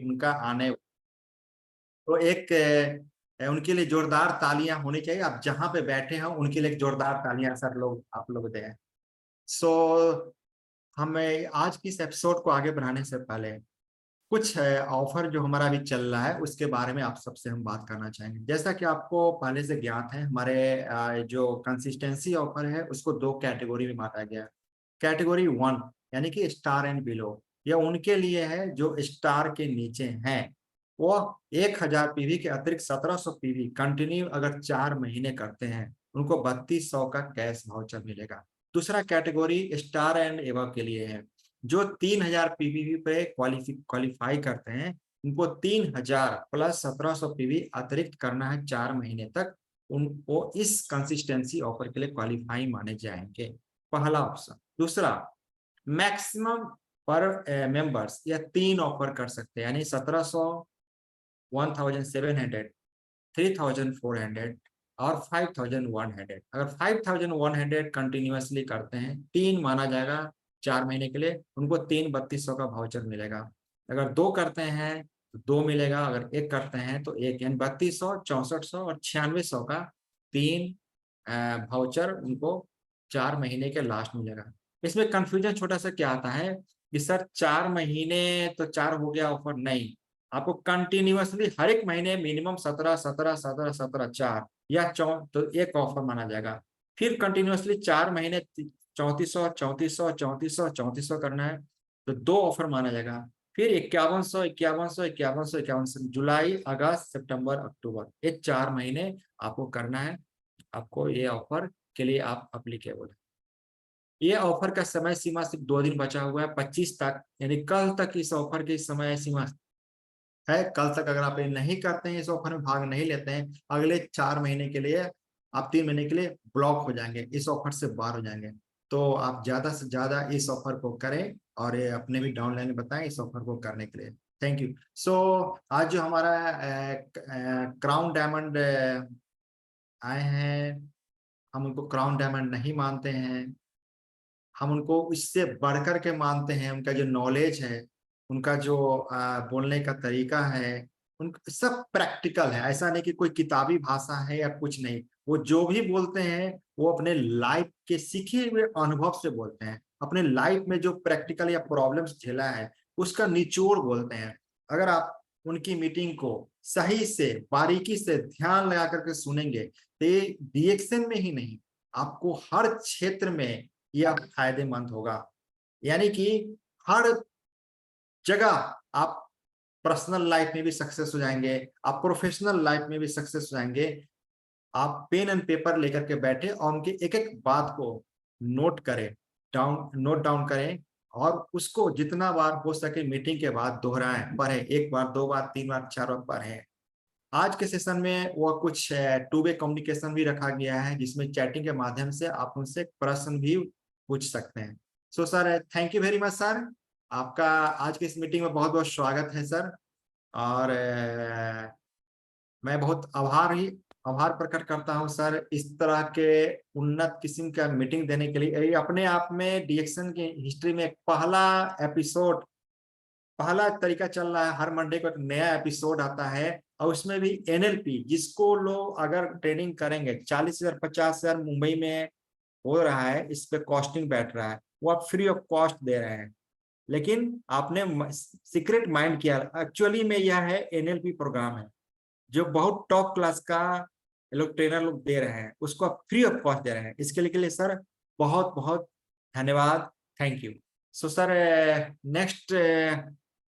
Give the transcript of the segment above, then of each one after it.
उनका आने, तो एक उनके लिए जोरदार तालियां होनी चाहिए। आप जहां पे बैठे हैं उनके लिए जोरदार तालियां सर लोग आप लोग दें। सो हमें आज की इस एपिसोड को आगे बढ़ाने से पहले कुछ ऑफर जो हमारा अभी चल रहा है उसके बारे में आप सबसे हम बात करना चाहेंगे। जैसा कि आपको पहले से ज्ञात है, हमारे जो कंसिस्टेंसी ऑफर है उसको दो कैटेगरी में बांटा गया है। कैटेगरी 1 यानी कि स्टार एंड बिलो, यह उनके लिए है जो स्टार के नीचे हैं। वो 1000 पीवी के अतिरिक्त 1700 पीवी कंटिन्यू अगर 4 महीने करते हैं उनको 3200 का कैश वाउचर मिलेगा। दूसरा कैटेगरी स्टार एंड एबव के लिए है, जो 3000 पीवी पे क्वालिफाई करते हैं उनको 3000 प्लस 1700 पीवी अतिरिक्त करना है 4 महीने तक, उनको इस कंसिस्टेंसी ऑफर के लिए क्वालिफाई माने जाएंगे। पहला ऑप्शन। दूसरा, मैक्सिमम पर मेंबर्स यह 3 ऑफर कर सकते हैं, यानी 1700, 1700, 3400 और 5100। अगर 5100 कंटिन्यूअसली करते हैं, 3 माना जाएगा 4 महीने के लिए, उनको 3200 का वाउचर मिलेगा। अगर 2 करते हैं तो 2 मिलेगा, अगर 1 करते हैं तो 1, यानी 3200, 6400 और 9600 का 3 वाउचर उनको 4 महीने के लास्ट मिलेगा। इसमें कंफ्यूजन छोटा सा क्या आता है कि सर 4 महीने तो 4 हो गया ऑफर, नहीं, आपको कंटिन्यूअसली हर एक महीने मिनिमम 17 17 17 17 4 या तो एक ऑफर माना जाएगा। फिर कंटिन्यूअसली 4 महीने 3400 3400 3400 3400 करना है तो 2 ऑफर माना जाएगा। फिर 5100 5100 5100 5100, जुलाई अगस्त सितंबर अक्टूबर, ये 4 महीने आपको करना है। आपको ये ऑफर के लिए आप अप्लीकेबल है। ये ऑफर का समय सीमा सिर्फ 2 दिन बचा हुआ है, 25 तक, यानी कल तक इस ऑफर की समय सीमा है। कल तक अगर आप ये नहीं करते हैं, इस ऑफर में भाग नहीं लेते हैं, अगले 4 महीने के लिए, आप 3 महीने के लिए ब्लॉक हो जाएंगे, इस ऑफर से बाहर हो जाएंगे। तो आप ज्यादा से ज्यादा इस ऑफर को करें और ये अपने भी डाउनलाइन बताएं इस ऑफर को करने के लिए। Thank you. सो आज जो हमारा क्राउन डायमंड आए हैं, हम उनको क्राउन डायमंड नहीं मानते हैं, हम उनको इससे बढ़कर के मानते हैं। उनका जो नॉलेज है, उनका जो बोलने का तरीका है, उन सब प्रैक्टिकल है। ऐसा नहीं कि कोई किताबी भाषा है या कुछ नहीं, वो जो भी बोलते हैं वो अपने लाइफ के सीखे हुए अनुभव से बोलते हैं। अपने लाइफ में जो प्रैक्टिकल या प्रॉब्लम्स झेला है उसका निचोड़ बोलते हैं। अगर आप उनकी मीटिंग को सही से बारीकी से ध्यान लगा करके सुनेंगे तो ये रिएक्शन में ही नहीं, आपको हर क्षेत्र में यह फायदेमंद होगा। यानी कि हर जगह आप पर्सनल लाइफ में भी सक्सेस हो जाएंगे, आप प्रोफेशनल लाइफ में भी सक्सेस हो जाएंगे। आप पेन एंड पेपर लेकर के बैठे और उनकी एक एक बात को नोट डाउन करें और उसको जितना बार हो सके मीटिंग के बाद दोहराएं, पढ़ें, 1 बार 2 बार 3 बार 4 बार पढ़ें। आज के सेशन में वो कुछ 2 वे कम्युनिकेशन भी रखा गया है, जिसमें चैटिंग के माध्यम से आप उनसे प्रश्न भी पूछ सकते हैं। So sir, thank you very much sir, आपका आज की इस मीटिंग में बहुत बहुत स्वागत है सर। और मैं बहुत आभार प्रकट करता हूं सर इस तरह के उन्नत किस्म का मीटिंग देने के लिए। ये अपने आप में डीएक्शन की हिस्ट्री में एक पहला एपिसोड, पहला तरीका चल रहा है। हर मंडे को एक नया एपिसोड आता है और उसमें भी एनएलपी, जिसको लोग अगर ट्रेनिंग करेंगे, 40,000 50,000 मुंबई में हो रहा है, इस पे कॉस्टिंग बैठ रहा है, वो आप फ्री ऑफ कॉस्ट दे रहे हैं। लेकिन आपने सीक्रेट माइंड किया, एक्चुअली में यह है एनएलपी प्रोग्राम है जो बहुत टॉप क्लास का लोग ट्रेनर लोग दे रहे हैं, उसको आप फ्री ऑफ कॉस्ट दे रहे हैं। इसके लिए सर बहुत बहुत धन्यवाद, thank you. So sir, next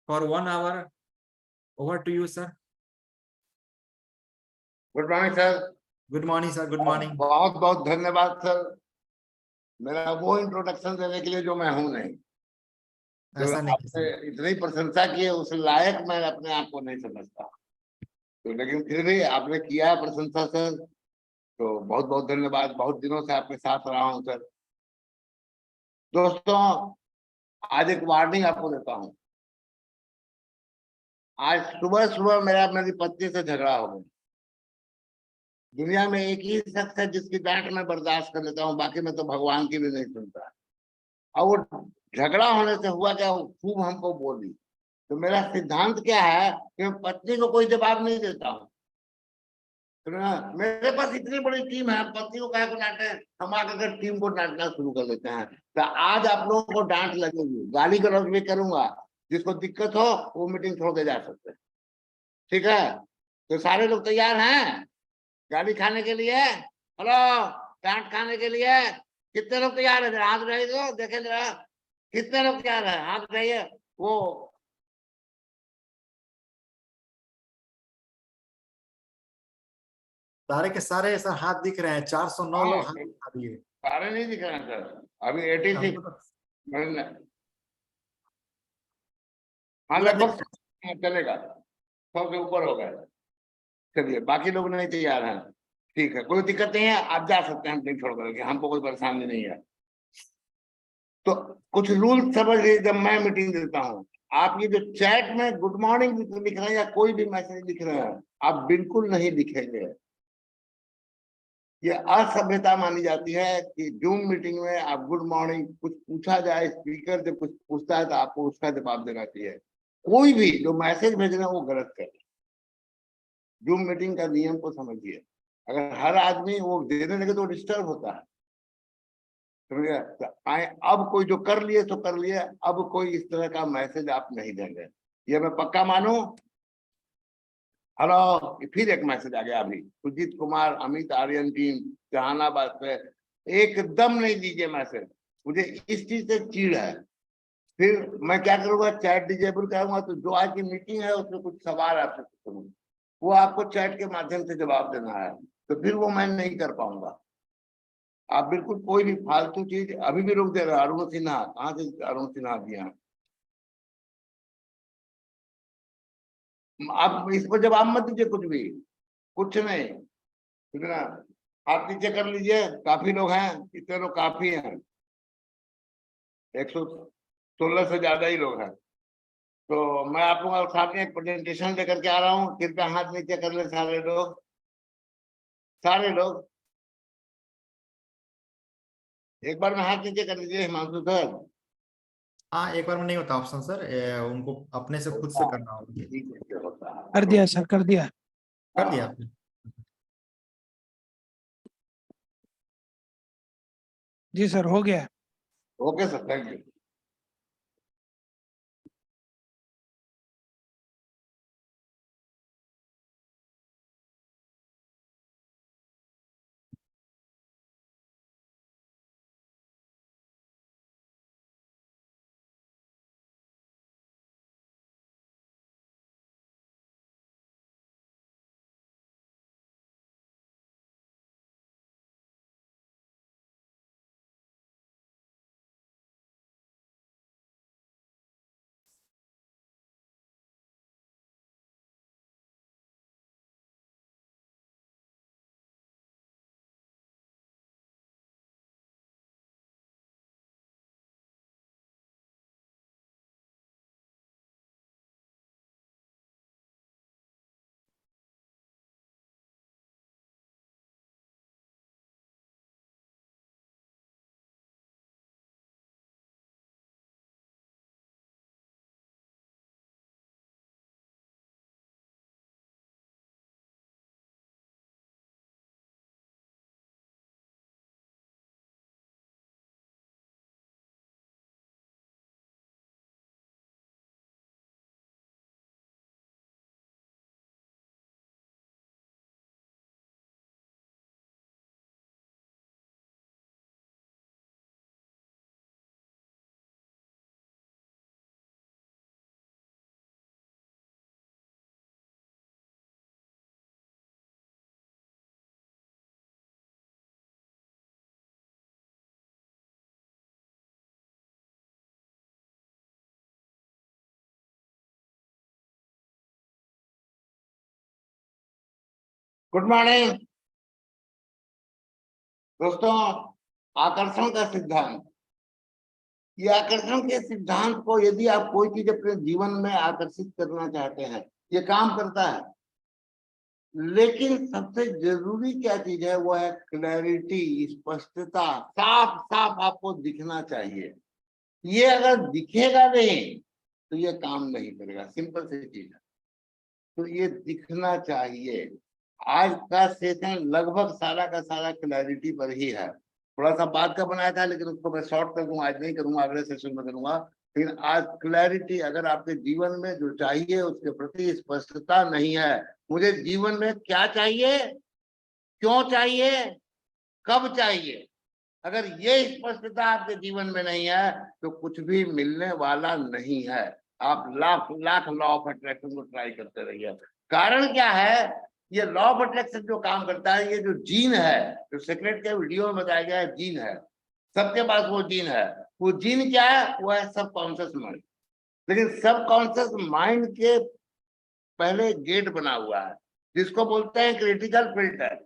for 1 hour, over to you sir. Good morning sir. Good morning sir, good morning. बहुत बहुत धन्यवाद सर, मेरा वो इंट्रोडक्शन देने के लिए जो मैं हूं नहीं, जो ऐसा नहीं आपने इतनी प्रशंसा की है उस लायक मैं अपने आप को नहीं समझता, तो लेकिन फिर भी आपने किया है प्रशंसा सर, तो बहुत बहुत धन्यवाद। बहुत दिनों से आपके साथ रहा हूं सर। दोस्तों, आज एक वार्निंग आपको देता हूं। आज सुबह सुबह मेरी पत्नी से झगड़ा हो गया। दुनिया में एक ही शख्स है जिसकी डांट मैं बर्दाश्त कर लेता हूँ, बाकी मैं तो भगवान की भी नहीं सुनता। और वो झगड़ा होने से हुआ क्या, वो खूब हमको बोली, तो मेरा सिद्धांत क्या है कि मैं पत्नी को कोई जवाब नहीं देता हूँ। तो मेरे पास इतनी बड़ी टीम है, पत्नी को काहे को डांटे, हम आकर टीम को डांटना शुरू कर देते हैं। तो आज आप लोगों को डांट लगेगी, गाली गलौज भी करूंगा, जिसको दिक्कत हो वो मीटिंग छोड़ के जा सकते हैं, ठीक है? तो सारे लोग तैयार हैं गाली खाने के लिए? हेलो, डांट खाने के लिए कितने लोग तैयार है? हाथ उठाइए तो देखे जरा, कितने लोग तैयार है? हाथ उठाइए। वो सारे के सारे सर हाथ दिख रहे हैं, 409 लोग हाथ हाँ, उठा दिए। सारे नहीं दिख रहे हैं सर, अभी 86। हमको तो हाँ पूरा लगभग चलेगा, 100 के ऊपर हो गए। चलिए, बाकी लोग नहीं तैयार हैं, ठीक है, कोई दिक्कत नहीं है, आप जा सकते हैं मीटिंग छोड़ करके, हमको कोई परेशानी नहीं है। तो कुछ रूल समझ लीजिए, जब मैं मीटिंग देता हूँ, आप ये जो चैट में गुड मॉर्निंग लिख रहे हैं या कोई भी मैसेज लिख रहे हैं, आप बिल्कुल नहीं लिखेंगे। ये असभ्यता मानी जाती है कि जूम मीटिंग में आप गुड मॉर्निंग, कुछ पूछा जाए, स्पीकर जब कुछ पूछता है तो आपको उसका जवाब देना चाहिए। कोई भी जो मैसेज भेज रहे हैं वो गलत कर, जूम मीटिंग का नियम को समझिए। अगर हर आदमी वो देने लगे तो डिस्टर्ब होता है, समझिए? तो आए, अब कोई जो कर लिए तो कर लिए, अब कोई इस तरह का मैसेज आप नहीं देंगे, ये मैं पक्का मानू। हेलो, फिर एक मैसेज आ गया अभी, सुजीत कुमार, अमित आर्यन टीम, जहानाबाद से, एकदम नहीं दीजिए मैसेज, मुझे इस चीज से चिढ़ है। फिर मैं क्या करूंगा, चैट डिजेबल करूंगा, तो जो आज की मीटिंग है उसमें कुछ सवाल आपसे पूछूंगा, वो आपको चैट के माध्यम से जवाब देना है, तो फिर वो मैं नहीं कर पाऊंगा। आप बिल्कुल कोई भी फालतू चीज, अभी भी रोक दे रहा है अरुण सिन्हा, कहाँ से अरुण सिन्हा दिया? आप इस पर जवाब मत दीजिए, कुछ भी, कुछ नहीं, ठीक है ना? आप नीचे कर लीजिए, काफी लोग हैं, इतने लोग काफी हैं, 116 से ज्यादा ही लोग हैं। तो मैं आप लोगों के सामने एक प्रेजेंटेशन लेकर के आ रहा हूँ, कृपया हाथ नीचे कर ले सारे लोग, सारे लोग एक बार में हाथ नीचे कर लीजिए, हिमांशु सर। हाँ, एक बार में नहीं होता ऑप्शन सर, उनको अपने से खुद से करना होगा। ठीक है, होता है। कर दिया सर, कर दिया। कर दिया आपने? जी सर, हो गया। Okay sir, thank you. Good morning दोस्तों। आकर्षण का सिद्धांत, ये आकर्षण के सिद्धांत को, यदि आप कोई चीज अपने जीवन में आकर्षित करना चाहते हैं, ये काम करता है, लेकिन सबसे जरूरी क्या चीज है, वो है क्लैरिटी, स्पष्टता, साफ साफ आपको दिखना चाहिए। ये अगर दिखेगा नहीं तो ये काम नहीं करेगा। सिंपल सी चीज है। तो ये दिखना चाहिए। आज का सेशन लगभग सारा का सारा क्लैरिटी पर ही है। थोड़ा सा बात का बनाया था, लेकिन उसको मैं शॉर्ट कर दूंगा, आज नहीं करूंगा, अगले सेशन में करूंगा। लेकिन आज क्लैरिटी, अगर आपके जीवन में जो चाहिए उसके प्रति स्पष्टता नहीं है, मुझे जीवन में क्या चाहिए, क्यों चाहिए, कब चाहिए, अगर ये स्पष्टता आपके जीवन में नहीं है तो कुछ भी मिलने वाला नहीं है। आप lakh lakh law of attraction को ट्राई करते रहिए। कारण क्या है, ये लॉ ऑफ अट्रैक्शन जो काम करता है, ये जो जीन है, जो सीक्रेट के वीडियो में बताया गया है, जीन है, सबके पास वो जीन है। वो जीन क्या है, वो है सब कॉन्शियस माइंड। लेकिन सब कॉन्शियस माइंड के पहले गेट बना हुआ है जिसको बोलते हैं क्रिटिकल फिल्टर,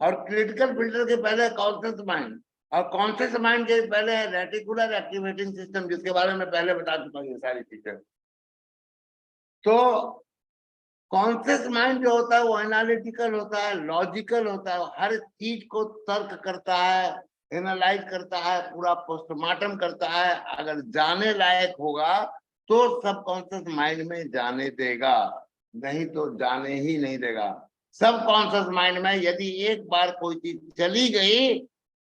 और क्रिटिकल फिल्टर के पहले कॉन्शियस माइंड, और कॉन्शियस माइंड के पहले है रेटिकुलर एक्टिवेटिंग सिस्टम, जिसके बारे में पहले बता चुका हूं ये सारी चीजें। तो कॉन्शियस माइंड जो होता है वो एनालिटिकल होता है, लॉजिकल होता है, हर चीज को तर्क करता है, एनालाइज करता है, पूरा पोस्टमार्टम करता है। अगर जाने लायक होगा तो सब कॉन्शियस माइंड में जाने देगा, नहीं तो जाने ही नहीं देगा। सब कॉन्शियस माइंड में यदि एक बार कोई चीज चली गई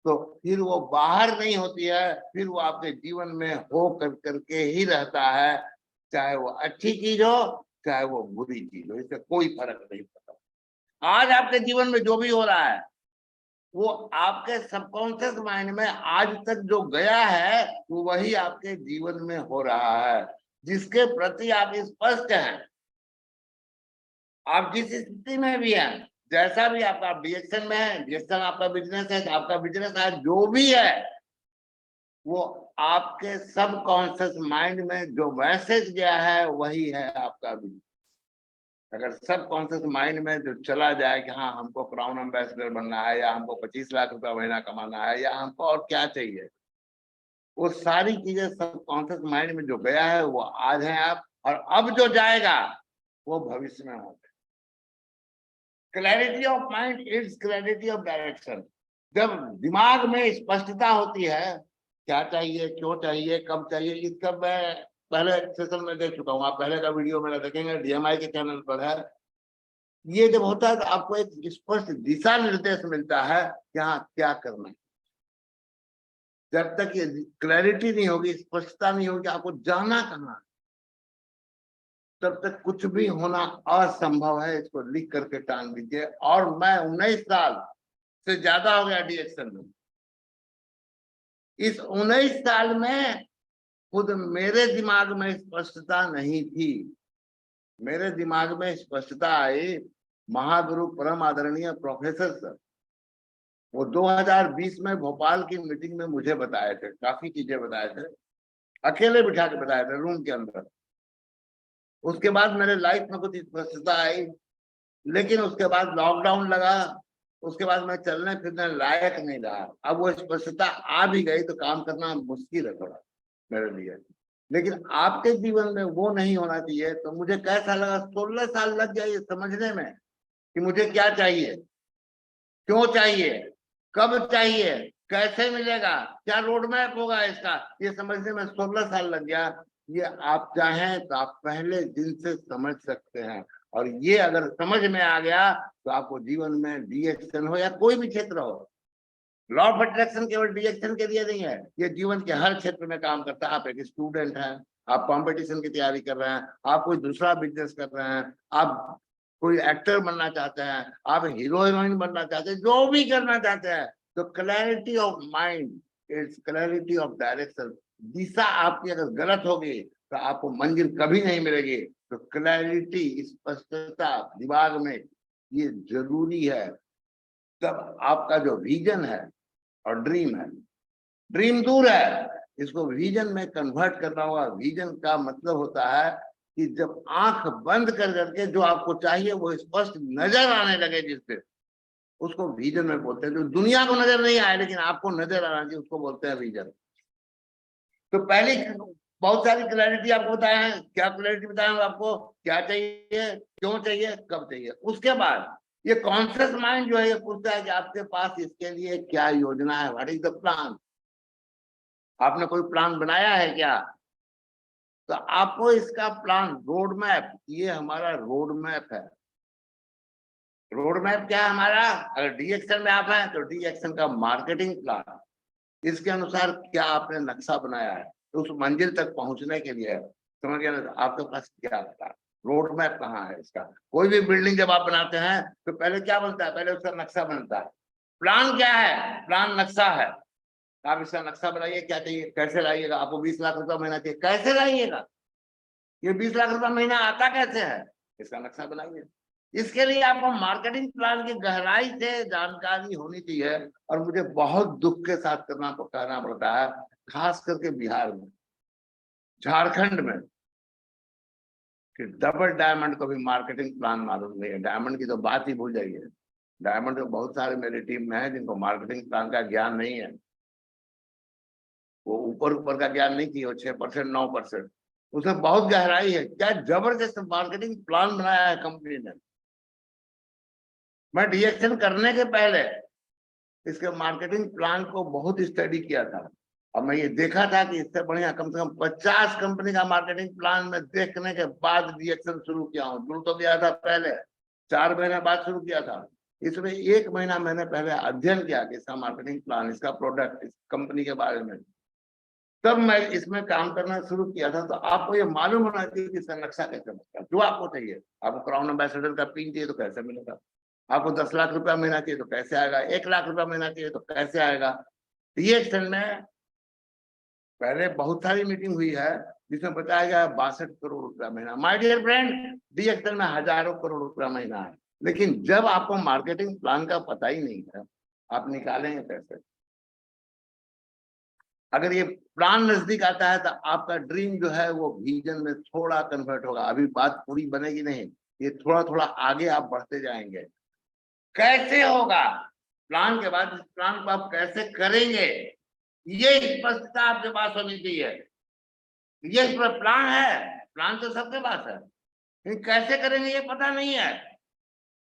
तो फिर वो बाहर नहीं होती है, फिर वो आपके जीवन में हो करके ही रहता है। चाहे वो अच्छी चीज हो, चाहे वो बुरी चीज हो, इससे कोई फर्क नहीं पड़ता। आज आपके जीवन में जो भी हो रहा है वो आपके सबकॉन्शियस माइंड में आज तक जो गया है वो वही आपके जीवन में हो रहा है, जिसके प्रति आप स्पष्ट हैं। आप जिस स्थिति में भी हैं, जैसा भी आपका डिएक्शन में है, डिएक्शन आपका बिजनेस है, आपका बिजनेस है, जो भी है वो आपके सबकॉन्शियस माइंड में जो मैसेज गया है वही है आपका बिजनेस। अगर सबकॉन्शियस माइंड में जो चला जाए कि हाँ हमको क्राउन एम्बेसडर बनना है, या हमको 25 लाख रुपया महीना कमाना है, या हमको और क्या चाहिए, वो सारी चीजें सबकॉन्शियस माइंड में जो गया है वो आज है आप, और अब जो जाएगा वो भविष्य में होगा। Clarity of mind is clarity of direction. जब दिमाग में स्पष्टता होती है, क्या चाहिए, क्यों चाहिए, कब चाहिए, इसका मैं पहले सेशन में देख चुका हूँ। आप पहले का वीडियो मेरा देखेंगे, डीएमआई के चैनल पर है। ये जब होता है तो आपको एक स्पष्ट दिशा निर्देश मिलता है कि हाँ क्या करना है। जब तक ये क्लैरिटी नहीं होगी, स्पष्टता नहीं होगी, आपको जाना कहाँ, तब तक कुछ भी होना असंभव है। इसको लिख करके टांग दीजिए। और मैं 19 साल से ज्यादा हो गया डीएक्शन में। इस 19 साल में खुद मेरे दिमाग में स्पष्टता नहीं थी। मेरे दिमाग में स्पष्टता आई महागुरु परम आदरणीय प्रोफेसर सर, वो 2020 में भोपाल की मीटिंग में मुझे बताए थे, काफी चीजें बताए थे, अकेले बिठा के बताए थे रूम के अंदर। उसके बाद मेरे लाइफ में कुछ स्पष्टता आई, लेकिन उसके बाद लॉकडाउन लगा, उसके बाद मैं चलने फिरने लायक नहीं रहा। अब वो स्पष्टता आ भी गई तो काम करना मुश्किल है थोड़ा मेरे लिए। लेकिन आपके जीवन में वो नहीं होना चाहिए। तो मुझे कैसा लगा, 16 साल लग गया ये समझने में कि मुझे क्या चाहिए, क्यों चाहिए, कब चाहिए, कैसे मिलेगा, क्या रोड मैप होगा इसका, ये समझने में 16 साल लग गया। ये आप चाहें तो आप पहले दिन से समझ सकते हैं। और ये अगर समझ में आ गया तो आपको जीवन में डीएक्शन हो या कोई भी क्षेत्र हो, लॉ ऑफ अट्रैक्शन केवल डीएक्शन के लिए नहीं है, ये जीवन के हर क्षेत्र में काम करता है। आप एक स्टूडेंट हैं, आप कंपटीशन की तैयारी कर रहे हैं, आप कोई दूसरा बिजनेस कर रहे हैं, आप कोई एक्टर बनना चाहते हैं, आप हीरो हीरोइन बनना चाहते हैं, जो भी करना चाहते हैं, तो clarity of mind is clarity of direction. दिशा आपकी अगर गलत होगी तो आपको मंजिल कभी नहीं मिलेगी। तो क्लैरिटी, स्पष्टता दिमाग में ये जरूरी है। तब आपका जो विजन है और ड्रीम है, ड्रीम दूर है, इसको विजन में कन्वर्ट करना होगा। विजन का मतलब होता है कि जब आंख बंद कर करके जो आपको चाहिए वो स्पष्ट नजर आने लगे, जिससे उसको विजन में बोलते हैं। जो दुनिया को नजर नहीं आए लेकिन आपको नजर आना चाहिए, उसको बोलते हैं विजन। तो पहली बहुत सारी क्लैरिटी आपको बताया है। क्या क्लैरिटी बताया हूं आपको, क्या चाहिए, क्यों चाहिए, कब चाहिए। उसके बाद ये कॉन्शियस माइंड जो है ये पूछता है कि आपके पास इसके लिए क्या योजना है, व्हाट इज द प्लान। आपने कोई प्लान बनाया है क्या, तो आपको इसका प्लान, रोड मैप, ये हमारा रोड मैप है। रोड मैप क्या है हमारा? अगर डी एक्शन में आप हैं तो डी एक्शन का मार्केटिंग प्लान, इसके अनुसार क्या आपने नक्शा बनाया है तो उस मंजिल तक पहुंचने के लिए, समझ गया ना, आपके पास क्या था, रोड मैप कहाँ है इसका। कोई भी बिल्डिंग जब आप बनाते हैं तो पहले क्या बनता है? पहले उसका नक्शा बनता है। प्लान क्या है? प्लान नक्शा है। आप इसका नक्शा बनाइए, क्या चाहिए, कैसे लाइएगा, आपको 20 लाख रुपया महीना चाहिए, कैसे लाइएगा, ये 20 लाख रुपया महीना आता कैसे है, इसका नक्शा बनाइए। इसके लिए आपको मार्केटिंग प्लान की गहराई से जानकारी होनी चाहिए। और मुझे बहुत दुख के साथ कहना पड़ता है, खास करके बिहार में, झारखंड में, कि डबल डायमंड को भी मार्केटिंग प्लान मालूम नहीं है। डायमंड की तो बात ही भूल जाइए। डायमंड तो बहुत सारे मेरी टीम में है जिनको मार्केटिंग प्लान का ज्ञान नहीं है। वो ऊपर ऊपर का ज्ञान नहीं किया, 6% 9%, उसमें बहुत गहराई है। क्या जबरदस्त मार्केटिंग प्लान बनाया है कंपनी ने। मैं डीएक्शन करने के पहले इसके मार्केटिंग प्लान को बहुत स्टडी किया था। और मैं ये देखा था कि इससे बढ़िया कम से कम 50 कंपनी का मार्केटिंग प्लान में देखने के बाद डीएक्शन शुरू किया हूँ। शुरू तो किया था पहले 4 महीने बाद शुरू किया था। इसमें 1 महीना मैंने पहले अध्ययन किया कि इसका मार्केटिंग प्लान, इसका प्रोडक्ट, इस कंपनी के बारे में, तब मैं इसमें काम करना शुरू किया था। तो आपको ये मालूम होना चाहिए कि इसका नक्शा कैसे बनता है। जो आपको चाहिए, आपको क्राउन एम्बेसडर का पिन चाहिए तो कैसे मिलेगा, आपको 10 लाख रुपया महीना चाहिए तो कैसे आएगा, 1 लाख रुपया महीना चाहिए तो कैसे आएगा। डीएक्शन में पहले बहुत सारी मीटिंग हुई है जिसमें बताया गया 62 करोड़ रुपया महीना। माय डियर फ्रेंड, डीएक्शन में हजारों करोड़ रुपया महीना है। लेकिन जब आपको मार्केटिंग प्लान का पता ही नहीं है, आप निकालेंगे कैसे? अगर ये प्लान नजदीक आता है तो आपका ड्रीम जो है वो विजन में थोड़ा कन्वर्ट होगा। अभी बात पूरी बनेगी नहीं, ये थोड़ा थोड़ा आगे आप बढ़ते जाएंगे। कैसे होगा? प्लान के बाद इस प्लान को आप कैसे करेंगे, ये स्पष्टता आपके पास होनी चाहिए। ये इस पर प्लान है, प्लान तो सबके पास है, लेकिन कैसे करेंगे ये पता नहीं है।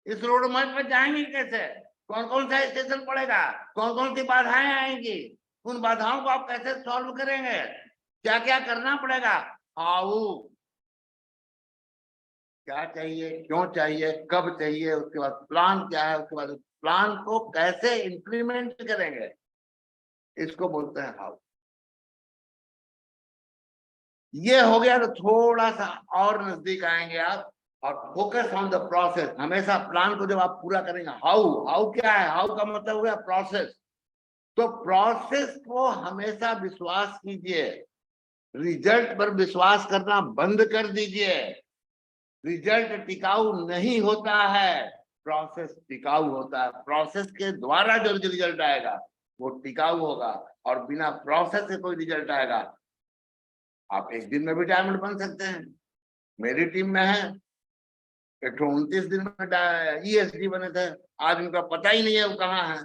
इस रोड मैप पर जाएंगे कैसे, कौन कौन सा स्टेशन पड़ेगा, कौन कौन सी बाधाएं आएंगी, उन बाधाओं को आप कैसे सॉल्व करेंगे, क्या क्या करना पड़ेगा, हाउ, क्या चाहिए, क्यों चाहिए, कब चाहिए, उसके बाद प्लान क्या है, उसके बाद प्लान को कैसे इंप्लीमेंट करेंगे, इसको बोलते हैं हाउ। ये हो गया तो थोड़ा सा और नजदीक आएंगे आप, और फोकस ऑन द प्रोसेस। हमेशा प्लान को जब आप पूरा करेंगे, हाउ, हाउ क्या है, हाउ का मतलब हो गया प्रोसेस। तो प्रोसेस को हमेशा विश्वास कीजिए, रिजल्ट पर विश्वास करना बंद कर दीजिए। रिजल्ट टिकाऊ नहीं होता है, प्रोसेस टिकाऊ होता है। प्रोसेस के द्वारा जो रिजल्ट आएगा वो टिकाऊ होगा, और बिना प्रोसेस से कोई रिजल्ट आएगा। आप एक दिन में भी डायमंड बन सकते हैं। मेरी टीम में है 129 दिन में ईएसडी बने थे, आज उनका पता ही नहीं है वो कहाँ है।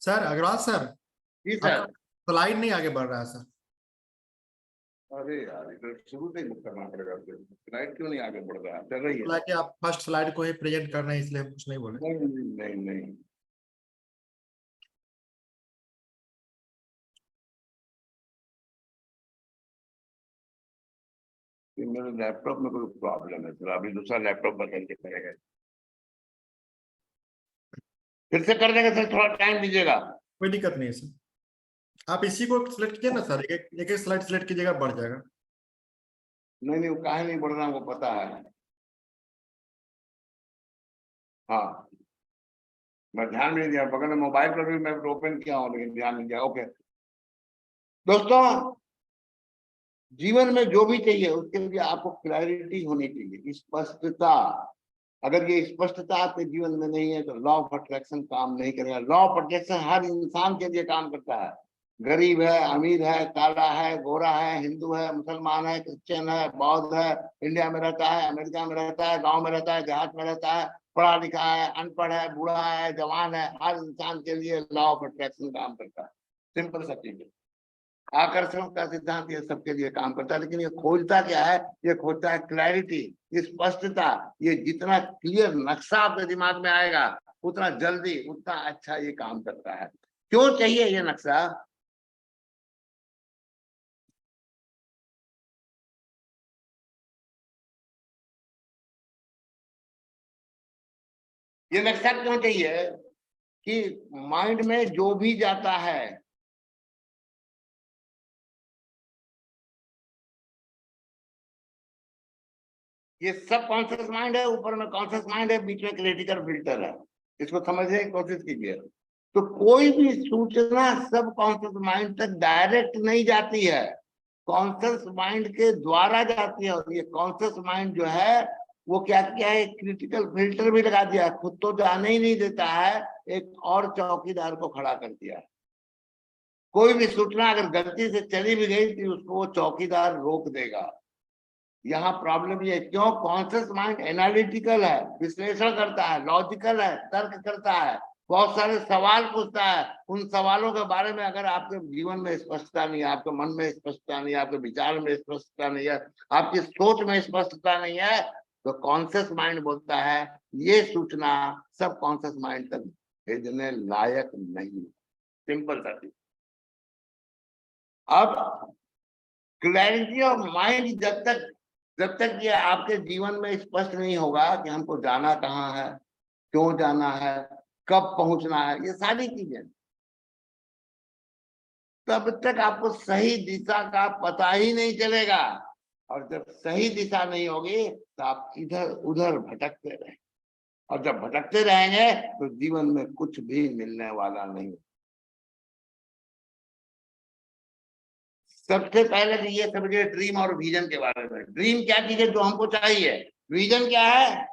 सर अग्रवाल सर, जी आपका सर। स्लाइड नहीं आगे बढ़ रहा है सर। अरे यार, इधर शुरू से ही बुक करना पड़ेगा, स्लाइड क्यों नहीं आगे बढ़ रहा है? चल रही है। हालांकि आप फर्स्ट स्लाइड को ही प्रेजेंट कर रहे हैं इसलिए हम कुछ नहीं बोले। नहीं नहीं नहीं, कि मेरे लैपटॉप में कोई प्रॉब्लम है सर, अभी दूसरा लैपटॉप बदल के करेगा। फिर से कर देंगे सर, थोड़ा टाइम दीजिएगा। कोई दिक्कत नहीं है सर, आप इसी को सिलेक्ट कीजिए ना सर, एक स्लाइड सिलेक्ट कीजिएगा, बढ़ जाएगा। नहीं नहीं, वो काहे नहीं बढ़ रहा, वो पता है। हाँ, मैं ध्यान नहीं दिया, बगल में मोबाइल पर भी मैं ओपन किया हूँ लेकिन ध्यान नहीं दिया। ओके दोस्तों, जीवन में जो भी चाहिए उसके लिए आपको क्लैरिटी होनी चाहिए, स्पष्टता। अगर ये स्पष्टता आपके जीवन में नहीं है तो लॉ ऑफ अट्रैक्शन काम नहीं करेगा। लॉ ऑफ अट्रैक्शन हर इंसान के लिए काम करता है, गरीब है, अमीर है, काला है, गोरा है, हिंदू है, मुसलमान है, क्रिश्चियन है, बौद्ध है, इंडिया में रहता है, अमेरिका में रहता है, गांव में रहता है, देहात में रहता है, पढ़ा लिखा है, अनपढ़ है, बूढ़ा है, जवान है, हर इंसान के लिए लॉ ऑफ अट्रैक्शन काम करता है। सिंपल सा चीज है। आकर्षण का सिद्धांत ये सबके लिए काम करता है, लेकिन ये खोजता क्या है? ये खोजता है क्लैरिटी, स्पष्टता। ये जितना क्लियर नक्शा आपके दिमाग में आएगा उतना जल्दी, उतना अच्छा ये काम करता है। क्यों चाहिए ये नक्शा? ये नक्शा क्यों चाहिए कि माइंड में जो भी जाता है ये सब कॉन्शियस माइंड है, ऊपर में कॉन्शियस माइंड है, बीच में क्रिटिकल फिल्टर है। इसको समझने की कोशिश कीजिए। तो कोई भी सूचना सब कॉन्शियस माइंड तक डायरेक्ट नहीं जाती है, कॉन्शियस माइंड के द्वारा जाती है। और ये कॉन्शियस माइंड जो है वो क्या किया है, क्रिटिकल फिल्टर भी लगा दिया, खुद तो जाने ही नहीं देता है, एक और चौकीदार को खड़ा कर दिया है। कोई भी सूचना अगर गलती से चली भी गई तो उसको वो चौकीदार रोक देगा। यहाँ प्रॉब्लम ये क्यों, कॉन्शियस माइंड एनालिटिकल है, विश्लेषण करता है, लॉजिकल है, तर्क करता है, बहुत सारे सवाल पूछता है। उन सवालों के बारे में अगर आपके जीवन में स्पष्टता नहीं है, आपके मन में स्पष्टता नहीं है, आपके विचार में स्पष्टता नहीं है, आपकी सोच में स्पष्टता नहीं है, तो कॉन्शियस माइंड बोलता है ये सूचना सब कॉन्शियस माइंड तक भेजने लायक नहीं। सिंपल सा चीज। अब क्लैरिटी ऑफ माइंड जब तक ये आपके जीवन में स्पष्ट नहीं होगा कि हमको जाना कहाँ है, क्यों जाना है, कब पहुंचना है, ये सारी चीजें, तब तक आपको सही दिशा का पता ही नहीं चलेगा। और जब सही दिशा नहीं होगी तो आप इधर उधर भटकते रहेंगे, और जब भटकते रहेंगे तो जीवन में कुछ भी मिलने वाला नहीं। सबसे पहले तो ये समझिए ड्रीम और विजन के बारे में। ड्रीम क्या चीज है जो हमको चाहिए, विजन क्या है,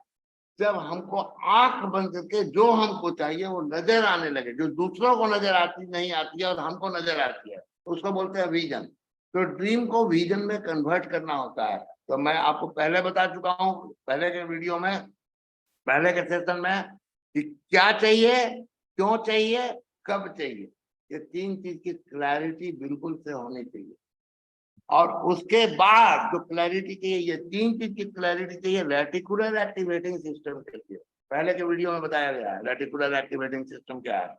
जब हमको आंख बंद करके जो हमको चाहिए वो नजर आने लगे, जो दूसरों को नजर आती नहीं आती है और हमको नजर आती है, उसको बोलते हैं विजन। तो ड्रीम को विजन में कन्वर्ट करना होता है। तो मैं आपको पहले बता चुका हूँ, पहले के वीडियो में, पहले के सेशन में, कि क्या चाहिए, क्यों चाहिए, कब चाहिए, ये तीन चीज की क्लैरिटी बिल्कुल से होनी चाहिए। और उसके बाद जो क्लैरिटी चाहिए, ये तीन चीज की क्लैरिटी चाहिए, रेटिकुलर एक्टिवेटिंग सिस्टम के लिए। पहले के वीडियो में बताया गया है रेटिकुलर एक्टिवेटिंग सिस्टम क्या है।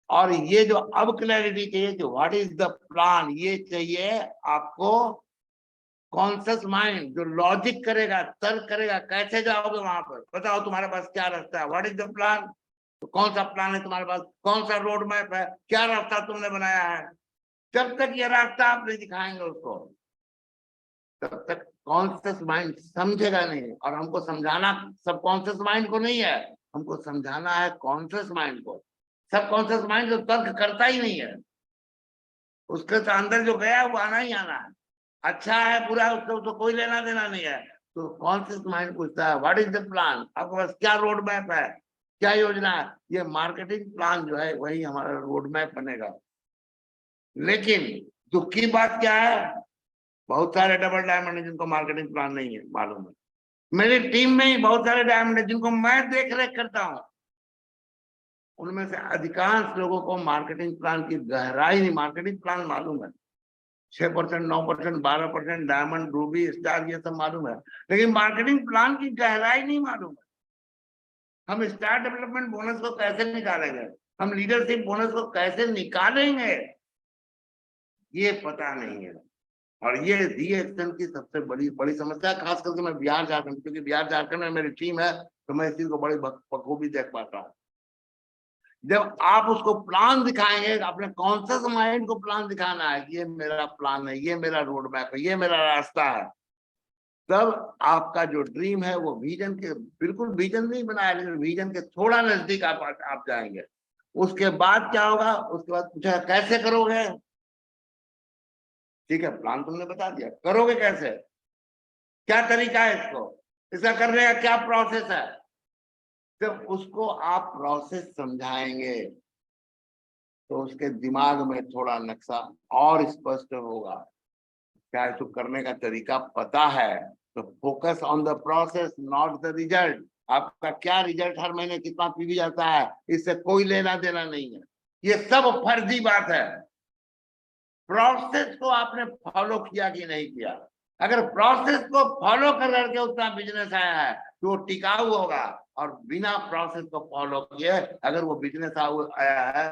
और ये जो अब क्लैरिटी चाहिए कि व्हाट इज द प्लान, ये चाहिए आपको कॉन्शियस माइंड जो लॉजिक करेगा, तर्क करेगा, कैसे जाओगे वहां पर, बताओ तुम्हारे पास क्या रास्ता है, व्हाट इज द प्लान, तो कौन सा प्लान है तुम्हारे पास, कौन सा रोड मैप है, क्या रास्ता तुमने बनाया है। जब तक ये रास्ता आप नहीं दिखाएंगे उसको, तब तक कॉन्शियस माइंड समझेगा नहीं। और हमको समझाना सब कॉन्शियस माइंड को नहीं है, हमको समझाना है कॉन्शियस माइंड को। सब कॉन्शियस माइंड जो तर्क करता ही नहीं है, उसके तो अंदर जो गया वो आना ही आना है, अच्छा है बुरा है उसको तो कोई लेना देना नहीं है। तो कॉन्शियस माइंड पूछता है व्हाट इज द प्लान, आपके पास क्या रोड मैप है, क्या योजना है। ये मार्केटिंग प्लान जो है वही हमारा रोड मैप बनेगा। लेकिन दुख की बात क्या है, बहुत सारे डबल डायमंड है जिनको मार्केटिंग प्लान नहीं है मालूम है। मेरी टीम में ही बहुत सारे डायमंड है जिनको मैं देख रेख करता हूँ, उनमें से अधिकांश लोगों को मार्केटिंग प्लान की गहराई नहीं, मार्केटिंग प्लान मालूम है, 6%, 9%, 12% डायमंड, रूबी, स्टार, ये सब मालूम है, लेकिन मार्केटिंग प्लान की गहराई नहीं मालूम है। हम स्टार डेवलपमेंट बोनस को कैसे निकालेंगे, हम लीडरशिप बोनस को कैसे निकालेंगे, ये पता नहीं है। और ये डी-एक्शन की सबसे बड़ी बड़ी समस्या है, खास करके मैं बिहार झारखंड, क्योंकि बिहार झारखंड में मेरी टीम है तो मैं इस चीज को बड़ी बखूबी देख पाता हूँ। जब आप उसको प्लान दिखाएंगे, अपने कॉन्शियस माइंड को प्लान दिखाना है कि ये मेरा प्लान है, ये मेरा रोड मैप है, ये मेरा रास्ता है, तब आपका जो ड्रीम है वो विजन के बिल्कुल विजन नहीं बनाया, लेकिन विजन के थोड़ा नजदीक आप जाएंगे। उसके बाद क्या होगा, उसके बाद पूछा कैसे करोगे, ठीक है प्लान तुमने बता दिया, करोगे कैसे, क्या तरीका है इसको, इसका करने का क्या प्रोसेस है। जब उसको आप प्रोसेस समझाएंगे तो उसके दिमाग में थोड़ा नक्शा और स्पष्ट होगा। क्या इसको करने का तरीका पता है, तो focus on the process not the result. आपका क्या रिजल्ट हर महीने कितना पीवी जाता है, इससे कोई लेना देना नहीं है, ये सब फर्जी बात है। प्रोसेस को आपने फॉलो किया कि नहीं किया। अगर प्रोसेस को फॉलो कर करके उतना बिजनेस आया है तो वो टिकाऊ होगा, और बिना प्रोसेस को फॉलो किए अगर वो बिजनेस आया है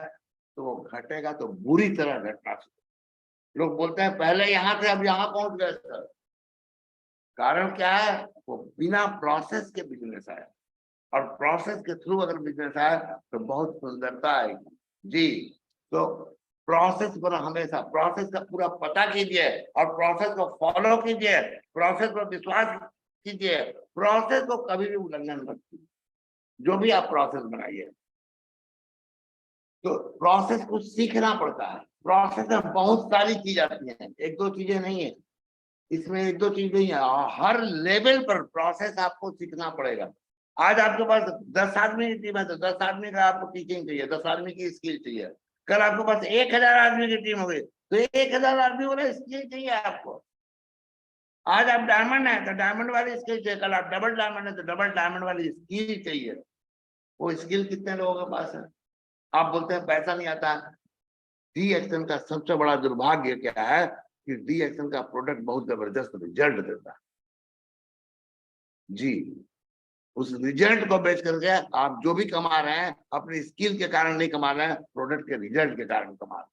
तो वो घटेगा तो बुरी तरह घटना। लोग बोलते हैं पहले यहाँ थे अब यहाँ पहुंच गए सर, कारण क्या है, वो बिना प्रोसेस के बिजनेस आया। और प्रोसेस के थ्रू अगर बिजनेस आए तो बहुत सुंदरता आएगी जी। तो प्रोसेस पर हमेशा प्रोसेस का पूरा पता कीजिए और प्रोसेस को फॉलो कीजिए, प्रोसेस पर विश्वास कीजिए, प्रोसेस को कभी भी उल्लंघन मत कीजिए, जो भी आप प्रोसेस बनाइए। तो प्रोसेस को सीखना पड़ता है, प्रोसेस में बहुत सारी चीज आती हैं, एक दो चीजें नहीं है इसमें, एक दो चीजें ही है, हर लेवल पर प्रोसेस आपको सीखना पड़ेगा। आज आपके पास 10 आदमी की टीम है तो 10 आदमी का आपको टीचिंग चाहिए, 10 आदमी की स्किल चाहिए। कल आपके पास 1000 आदमी की टीम हो गई तो 1000 आदमी वाला स्किल चाहिए आपको। आज आप डायमंड है तो डायमंड वाली स्किल चाहिए, कल आप डबल डायमंड है तो डबल डायमंड वाली स्किल चाहिए। वो स्किल कितने लोगों के पास है? आप बोलते हैं पैसा नहीं आता। डी एक्शन का सबसे बड़ा दुर्भाग्य क्या है कि डी एक्शन का प्रोडक्ट बहुत जबरदस्त रिजल्ट देता है जी। उस रिजल्ट को बेच करके आप जो भी कमा रहे हैं अपनी स्किल के कारण नहीं कमा रहे हैं, प्रोडक्ट के रिजल्ट के कारण कमा रहे हैं।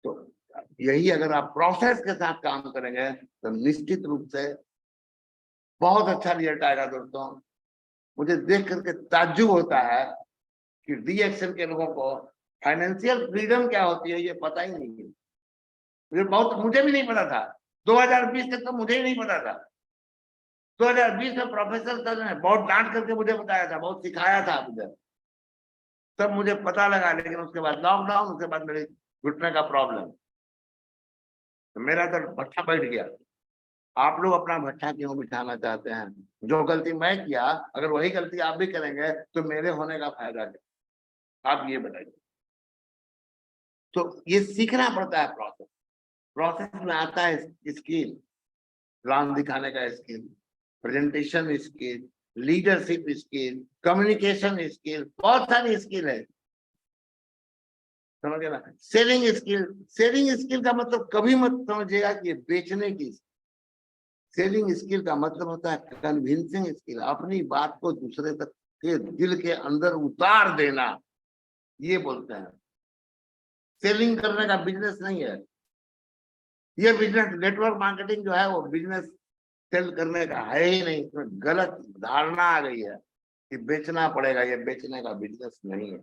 तो यही अगर आप प्रोसेस के साथ काम करेंगे तो निश्चित रूप से बहुत अच्छा रिजल्ट आएगा। दोस्तों मुझे देख करके ताज्जुब होता है कि डी एक्शन के लोगों को फाइनेंशियल फ्रीडम क्या होती है ये पता ही नहीं है। मुझे भी नहीं पता था, 2020 तक तो मुझे ही नहीं पता था। 2020 में प्रोफेसर सर ने बहुत डांट करके मुझे बताया था, बहुत सिखाया था मुझे, तब मुझे पता लगा। लेकिन उसके बाद लॉकडाउन, उसके बाद मेरे घुटने का प्रॉब्लम, तो मेरा तो भट्ठा बैठ गया। आप लोग अपना भट्ठा क्यों बिठाना चाहते हैं? जो गलती मैं किया अगर वही गलती आप भी करेंगे तो मेरे होने का फायदा क्या? आप ये बताइए। तो ये सीखना पड़ता है प्रोसेस। प्रोसेस में आता है स्किल, प्लान दिखाने का skill, presentation skill, leadership skill, communication skill, बहुत सारी स्किल है, समझ गए ना? सेलिंग स्किल, सेलिंग स्किल का मतलब कभी मत समझिएगा कि बेचने की। सेलिंग स्किल का मतलब होता है कन्विंसिंग स्किल, अपनी बात को दूसरे तक के दिल के अंदर उतार देना, ये बोलते हैं। सेलिंग करने का बिजनेस नहीं है ये। बिजनेस नेटवर्क मार्केटिंग जो है वो बिजनेस सेल करने का है ही नहीं। इसमें गलत धारणा आ गई है कि बेचना पड़ेगा, ये बेचने का बिजनेस नहीं है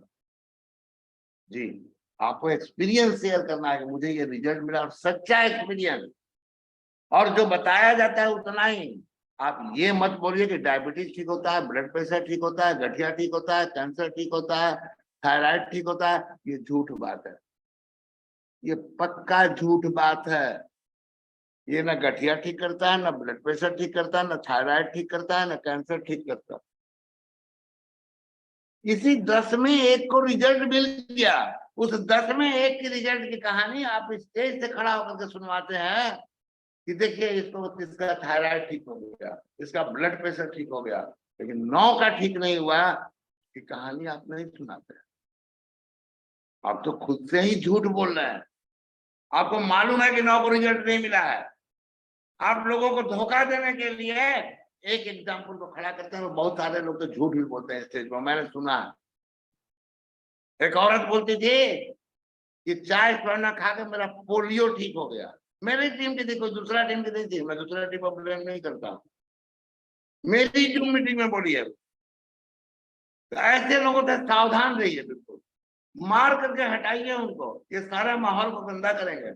जी। आपको एक्सपीरियंस शेयर करना है कि मुझे ये रिजल्ट मिला, और सच्चा एक्सपीरियंस, और जो बताया जाता है उतना ही। आप ये मत बोलिए कि डायबिटीज ठीक होता है, ब्लड प्रेशर ठीक होता है, गठिया ठीक होता है, कैंसर ठीक होता है, थायराइड ठीक होता है। ये झूठ बात है, ये पक्का झूठ बात है। ये ना गठिया ठीक करता है, ना ब्लड प्रेशर ठीक करता है, ना थायराइड ठीक करता है, ना कैंसर ठीक करता है। इसी 10 में एक को रिजल्ट मिल गया, उस 10 में एक की रिजल्ट की कहानी आप स्टेज से खड़ा होकर के सुनवाते हैं कि देखिए इसका थायराइड ठीक हो गया, इसका ब्लड प्रेशर ठीक हो गया, लेकिन 9 का ठीक नहीं हुआ कि कहानी आप नहीं सुनाते। आप तो खुद से ही झूठ बोल रहे हैं। आपको मालूम है कि 9 को रिजल्ट नहीं मिला है। आप लोगों को धोखा देने के लिए एक एग्जाम्पल को खड़ा करते हैं। बहुत सारे लोग तो झूठ भी बोलते हैं स्टेज पर, मैंने सुना। एक औरत बोलती थी कि चाय पीना खा के मेरा पोलियो ठीक हो गया। मेरी टीम की थी, कोई दूसरा टीम की नहीं थी, मैं दूसरा टीम पर ब्लेम नहीं करता, मेरी जूम मीटिंग में बोली है। तो ऐसे लोगों से सावधान रहिए, बिल्कुल मार करके हटाइए उनको, ये सारा माहौल को गंदा करेंगे।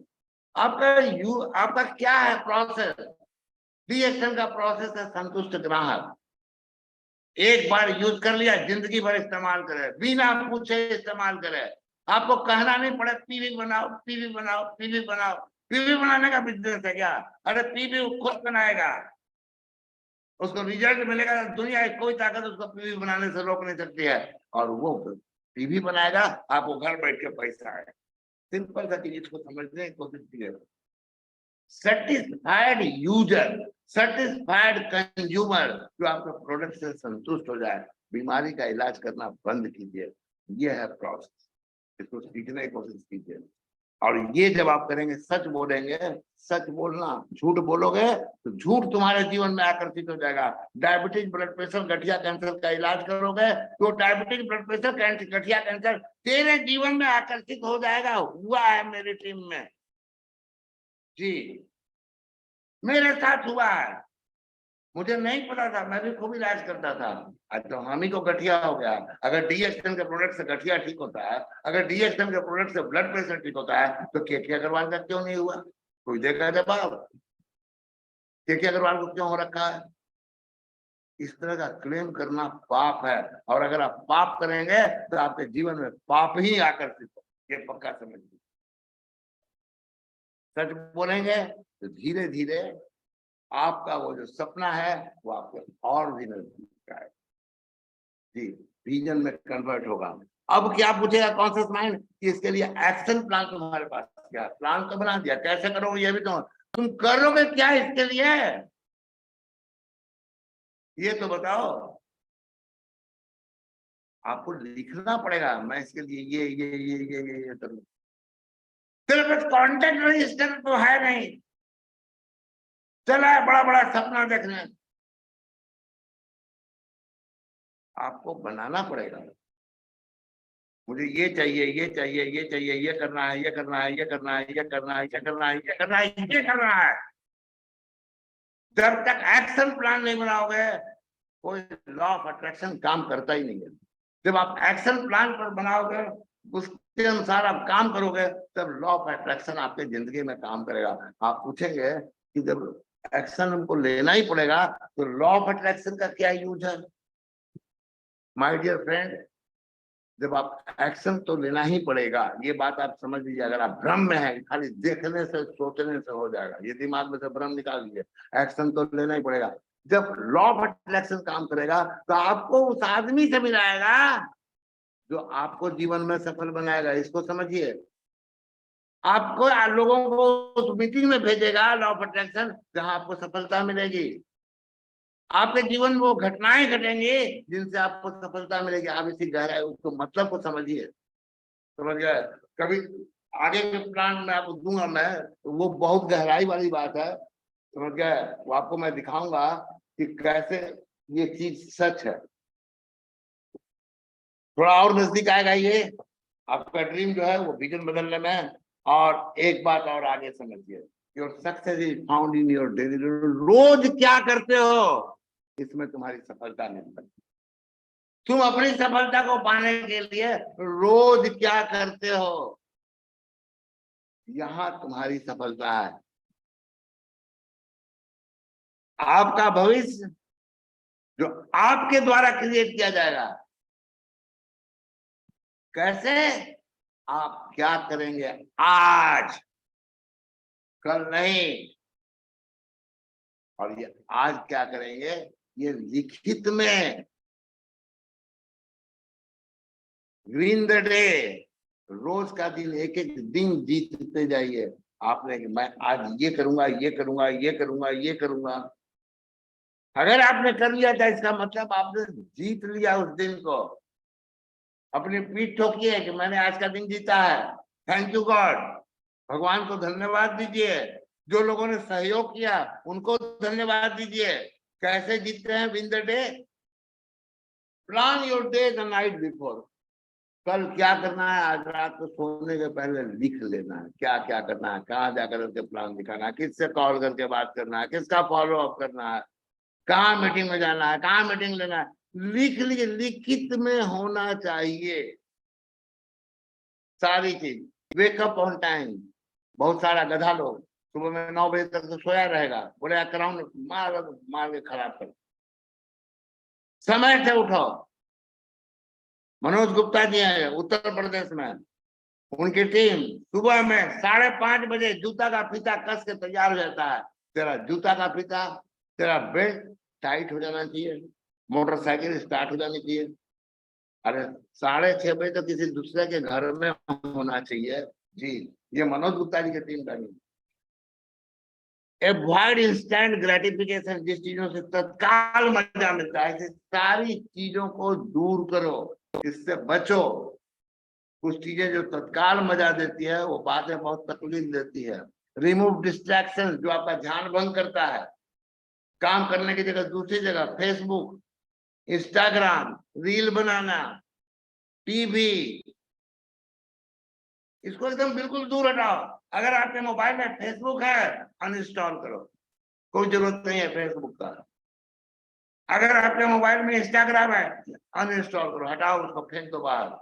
आपका क्या है प्रोसेस? रिएक्शन का प्रोसेस है संतुष्ट ग्राहक। एक बार यूज कर लिया, जिंदगी भर इस्तेमाल करे, बिना पूछे इस्तेमाल करे। आपको कहना नहीं पड़े पीवी बनाओ, पीवी बनाओ, पीवी बनाओ। पीवी बनाने का बिजनेस है क्या? अरे पीवी खुद बनाएगा, उसको रिजल्ट मिलेगा। दुनिया की कोई ताकत उसको पीवी बनाने से रोक नहीं सकती है, और वो पीवी बनाएगा, आपको घर बैठ के पैसा है। सिंपल सा चीज को समझने की कोशिश कीजिए। सेटिस्फाइड यूजर, सेटिस्फाइड कंज्यूमर, जो आपके प्रोडक्ट से संतुष्ट हो जाए, बीमारी का इलाज करना बंद कीजिए। ये है प्रोसेस, इसको सीखने की कोशिश कीजिए। और ये जब आप करेंगे, सच बोलेंगे, सच बोलना, झूठ बोलोगे तो झूठ तुम्हारे जीवन में आकर्षित हो जाएगा। डायबिटीज, ब्लड प्रेशर, गठिया कैंसर का इलाज करोगे तो डायबिटीज, ब्लड प्रेशर, गठिया कैंसर तेरे जीवन में आकर्षित हो जाएगा। हुआ है मेरी टीम में जी, मेरे साथ हुआ है। मुझे नहीं पता था, मैं भी खूब इलाज करता था। आज तो हम ही को गठिया हो गया। अगर डीएक्सएन के प्रोडक्ट से गठिया ठीक होता है, अगर डीएक्सएन के प्रोडक्ट से ब्लड प्रेशर ठीक होता है, तो केके अग्रवाल का क्यों नहीं हुआ? कोई देखा जवाब? केके अग्रवाल को क्यों हो रखा है? इस तरह का क्लेम करना पाप है, और अगर आप पाप करेंगे तो आपके जीवन में पाप ही आकर्षित हो, ये पक्का समझ लीजिए। सच बोलेंगे तो धीरे धीरे आपका वो जो सपना है वो आपके और भी नजदीक आएगा जी, विजन में कन्वर्ट होगा। अब क्या पूछेगा कॉन्शियस माइंड कि इसके लिए एक्शन प्लान तुम्हारे पास क्या? प्लान तो बना दिया, कैसे करोगे ये भी तो, तुम करोगे क्या इसके लिए ये तो बताओ। आपको लिखना पड़ेगा, मैं इसके लिए ये करूँ। सिर्फ कॉन्टेक्ट रजिस्टर तो है नहीं, चला है बड़ा बड़ा सपना देखने, आपको बनाना पड़ेगा। मुझे ये चाहिए, ये चाहिए, ये चाहिए, ये करना है, ये करना है, ये करना है, ये करना है, ये करना है, ये करना है, ये करना है। जब तक एक्शन प्लान नहीं बनाओगे, कोई लॉ ऑफ अट्रैक्शन काम करता ही नहीं है। जब आप एक्शन प्लान पर बनाओगे, उसके अनुसार आप काम करोगे, तब लॉ ऑफ अट्रैक्शन आपके जिंदगी में काम करेगा। आप पूछेंगे कि जब एक्शन हमको लेना ही पड़ेगा तो लॉ ऑफ अट्रैक्शन का क्या यूज है? माय डियर फ्रेंड, जब आप एक्शन तो लेना ही पड़ेगा, ये बात आप समझ लीजिए। अगर आप भ्रम में है, खाली देखने से सोचने से हो जाएगा, ये दिमाग में से भ्रम निकाल लीजिए। एक्शन तो लेना ही पड़ेगा। जब लॉ ऑफ अट्रैक्शन काम करेगा तो आपको उस आदमी से मिलाएगा जो आपको जीवन में सफल बनाएगा। इसको समझिए। आपको लोगों को उस मीटिंग में भेजेगा लॉ ऑफ अट्रैक्शन जहां आपको सफलता मिलेगी। आपके जीवन में वो घटनाएं घटेंगी जिनसे आपको सफलता मिलेगी। आप इसी गहराई उसको मतलब को समझिए। समझ गए? कभी आगे के प्लान में आपको दूंगा मैं, तो वो बहुत गहराई वाली बात है। समझ गए? वो आपको मैं दिखाऊंगा कि कैसे ये चीज सच है। थोड़ा और नजदीक आएगा ये आपका ड्रीम जो है वो विजन बदलने में। और एक बात और आगे समझिए, your success is found in your daily. रोज क्या करते हो इसमें तुम्हारी सफलता निर्भर। तुम अपनी सफलता को पाने के लिए रोज क्या करते हो, यहां तुम्हारी सफलता है। आपका भविष्य जो आपके द्वारा क्रिएट किया जाएगा। कैसे? आप क्या करेंगे आज, कल नहीं। और ये आज क्या करेंगे ये लिखित में, विन द डे, रोज का दिन, एक एक दिन जीतते जाइए। आपने मैं आज ये करूंगा, ये करूंगा, ये करूंगा, ये करूंगा। अगर आपने कर लिया था इसका मतलब आपने जीत लिया उस दिन को। अपनी पीठ ठोकिए कि मैंने आज का दिन जीता है। थैंक यू गॉड, भगवान को धन्यवाद दीजिए। जो लोगों ने सहयोग किया उनको धन्यवाद दीजिए। कैसे जीतते हैं win the day? Plan your day the night before. कल क्या करना है, आज रात को सोने के पहले लिख लेना है क्या क्या करना है, कहाँ जाकर उसके प्लान दिखाना है, किससे कॉल करके बात करना है, किसका फॉलो अप करना है, कहाँ मीटिंग में जाना है, कहाँ मीटिंग लेना है। लिख लीजिए, लिखित में होना चाहिए सारी चीज। Wake up on time. बहुत सारा गधा लोग सुबह में 9 बजे तक तो सोया रहेगा, बोले कराउंड मार मार के खराब कर। समय से उठो। मनोज गुप्ता जी हैं उत्तर प्रदेश में, उनकी टीम सुबह में 5:30 बजे जूता का फीता कस के तैयार हो जाता है। तेरा जूता का फीता, तेरा बेल्ट टाइट हो जाना चाहिए, मोटरसाइकिल स्टार्ट हो जानी चाहिए। अरे 6:30 बजे तो किसी दूसरे के घर में होना चाहिए जी। ये मनोज गुप्ता जी की टीम का नहीं। अवॉइड इंस्टेंट ग्रेटिफिकेशन, जिस चीजों से तत्काल मजा मिलता है, ऐसी सारी चीजों को दूर करो, इससे बचो। कुछ चीजें जो तत्काल मजा देती है वो बातें बहुत तकलीफ देती है। रिमूव डिस्ट्रैक्शन, जो आपका ध्यान भंग करता है। काम करने की जगह दूसरी जगह फेसबुक, इंस्टाग्राम, रील बनाना, टीवी, इसको एकदम बिल्कुल दूर हटाओ। अगर आपके मोबाइल में फेसबुक है, अनइंस्टॉल करो, कोई जरूरत नहीं है फेसबुक का। अगर आपके मोबाइल में इंस्टाग्राम है, अनइंस्टॉल करो, हटाओ उसको, फेंक दो बाहर।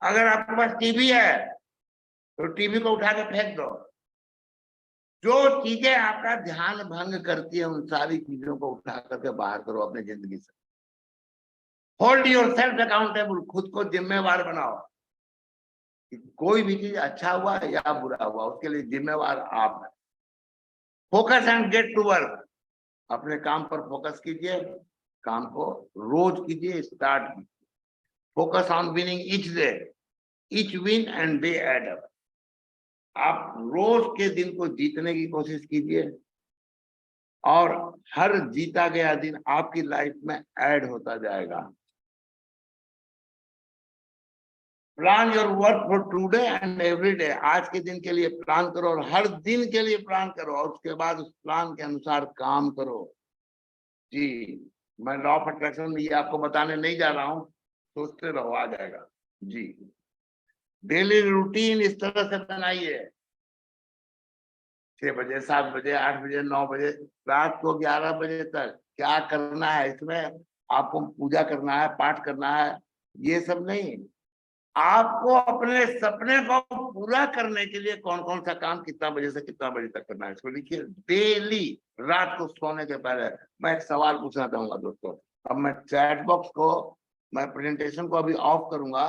अगर आपके पास टीवी है तो टीवी को उठा के फेंक दो। जो चीजें आपका ध्यान भंग करती है उन सारी चीजों को उठा करके बाहर करो अपनी जिंदगी से। होल्ड योर सेल्फ अकाउंटेबल, खुद को जिम्मेवार बनाओ। कोई भी चीज अच्छा हुआ या बुरा हुआ उसके लिए जिम्मेवार आप हैं। Focus and get to work, अपने काम पर फोकस कीजिए, काम को रोज कीजिए, स्टार्ट कीजिए। Focus on winning each day, each win and day add up. आप रोज के दिन को जीतने की कोशिश कीजिए और हर जीता गया दिन आपकी लाइफ में ऐड होता जाएगा। Plan your work for today and every day, आज के दिन के लिए प्लान करो और हर दिन के लिए प्लान करो और उसके बाद उस प्लान के अनुसार काम करो। जी, मैं लॉ ऑफ अट्रैक्शन ये आपको बताने नहीं जा रहा हूँ, सोचते रहो, आ जाएगा। जी, डेली रूटीन इस तरह से बनाइए, 6 बजे, 7 बजे, 8 बजे, 9 बजे, रात को 11 बजे तक क्या करना है। इसमें आपको पूजा करना है, पाठ करना है, ये सब नहीं। आपको अपने सपने को पूरा करने के लिए कौन कौन सा काम कितना बजे से कितना बजे तक करना है, इसको लिखिए डेली। रात को सोने के पहले मैं एक सवाल पूछना चाहूंगा दोस्तों। अब मैं चैट बॉक्स को, मैं प्रेजेंटेशन को अभी ऑफ करूंगा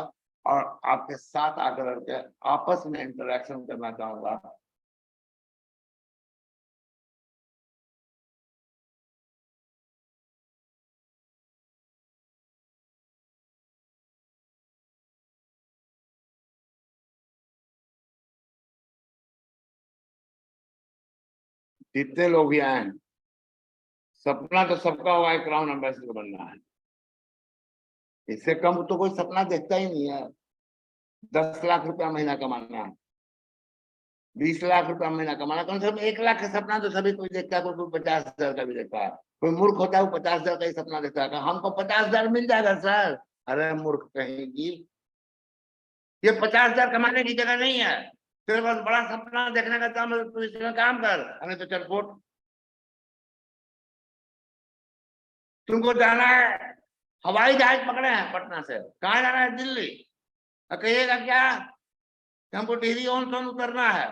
और आपके साथ आकर के आपस में इंटरेक्शन करना चाहूंगा। जितने लोग भी आए हैं, सपना तो सबका होगा एक क्राउन एम्बेसडर बनना है। इससे कम तो कोई सपना देखता ही नहीं है। 10 लाख रुपया महीना कमाना है, 20 लाख रुपया महीना कमाना, कम से कम 1 लाख का सपना तो सभी कोई देखता है। कोई 50,000 का भी देखता है। कोई मूर्ख होता है वो 50,000 का ही सपना देखता है, हमको 50,000 मिल जाएगा सर। अरे मूर्ख कहेगी, ये 50,000 कमाने की जगह नहीं है। तेरे पास बड़ा सपना देखने का काम है, तू इसमें काम कर, हमें तो चल फोट। तुमको जाना है, हवाई जहाज पकड़े हैं पटना से, कहाँ जाना है? दिल्ली। कहिएगा क्या हमको टिहरी ऑन सोन उतरना है।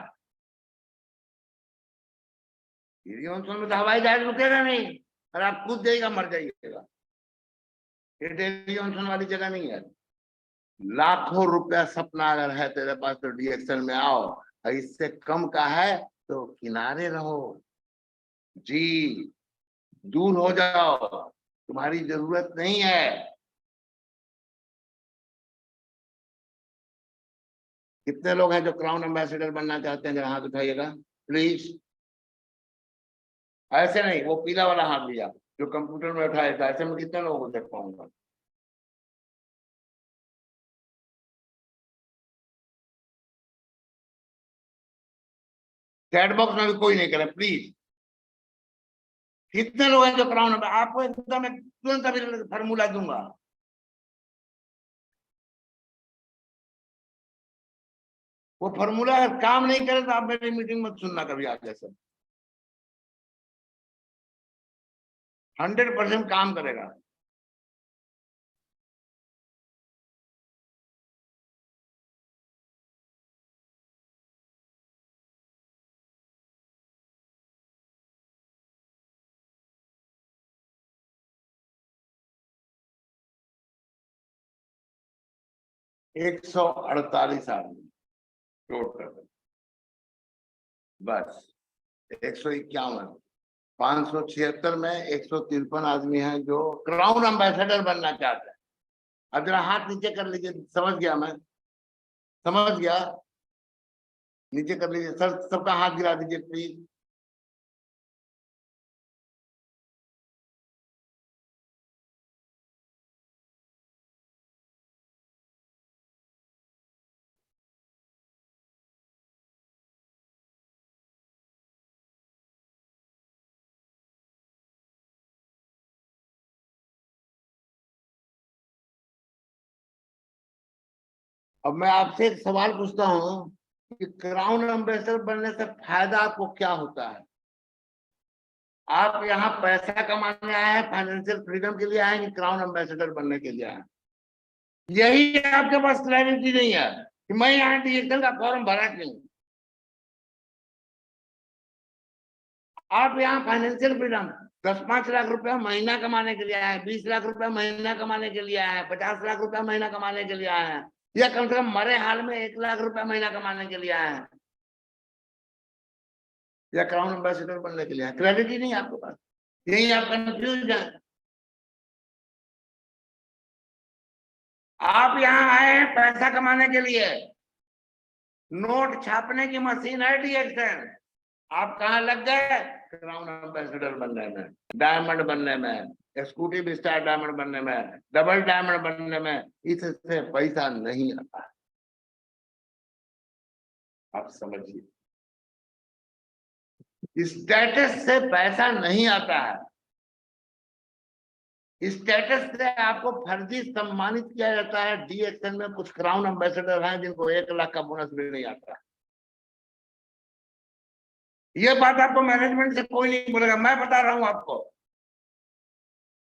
टिहरी ऑन सोन में तो हवाई जहाज रुकेगा नहीं और आप कूद जाइएगा, मर जाइएगा। ये टिहरी ऑन सोन वाली जगह नहीं है। लाखों रुपया सपना अगर है तेरे पास तो डीएक्शन में आओ, और इससे कम का है तो किनारे रहो। जी, दूर हो जाओ, तुम्हारी जरूरत नहीं है। कितने लोग हैं जो क्राउन एम्बेसडर बनना चाहते हैं? जरा हाथ उठाइएगा प्लीज। ऐसे नहीं, वो पीला वाला हाथ लिया जो कंप्यूटर में उठाया था। ऐसे में कितने लोगों को देख पाऊंगा? चैट बॉक्स में भी कोई नहीं करे प्लीज। कितने लोग हैं जो क्राउन? आपको एकदम तुरंत अभी फार्मूला दूंगा। वो फार्मूला अगर काम नहीं करे तो आप मेरी मीटिंग मत सुनना कभी आगे से। 100% काम करेगा। एक 148 आदमी टोटल, बस 151। 576 में 153 आदमी हैं जो क्राउन एम्बेसडर बनना चाहते हैं। अब जरा हाथ नीचे कर लीजिए। समझ गया मैं, समझ गया। नीचे कर लीजिए सर, सबका हाथ गिरा दीजिए प्लीज। अब मैं आपसे एक सवाल पूछता हूँ कि क्राउन एम्बेसडर बनने से फायदा आपको क्या होता है? आप यहाँ पैसा कमाने आए हैं, फाइनेंशियल फ्रीडम के लिए आए हैं कि क्राउन एम्बेसडर बनने के लिए आए हैं? यही आपके पास क्लैरिटी नहीं है कि मैं यहाँ डीएक्शन का फॉर्म भरा क्यों। आप यहाँ फाइनेंशियल फ्रीडम 10-5 लाख रुपया महीना कमाने के लिए आए हैं, 20 लाख रुपया महीना कमाने के लिए आए हैं, 50 लाख रुपया महीना कमाने के लिए आए हैं, या कम से कम मरे हाल में 1 लाख रुपया महीना कमाने के लिए आए हैं, या क्राउन एम्बेसडर बनने के लिए आए? क्लैरिटी नहीं है आपके पास, यही आप कंफ्यूज हैं। आप यहाँ आए हैं पैसा कमाने के लिए, नोट छापने की मशीन है डीएक्शन, आप कहाँ लग गए? क्राउन एम्बेसडर बनने में, डायमंड बनने में, एक्सिक्यूटिव स्टार डायमंड बनने में, डबल डायमंड बनने में। इससे पैसा नहीं आता, आप समझिए। स्टेटस से पैसा नहीं आता है। स्टेटस से आपको फर्जी सम्मानित किया जाता है। डीएक्शन में कुछ क्राउन एम्बेसडर हैं जिनको 1 लाख का बोनस भी नहीं आता। ये बात आपको मैनेजमेंट से कोई नहीं बोलेगा, मैं बता रहा हूं आपको।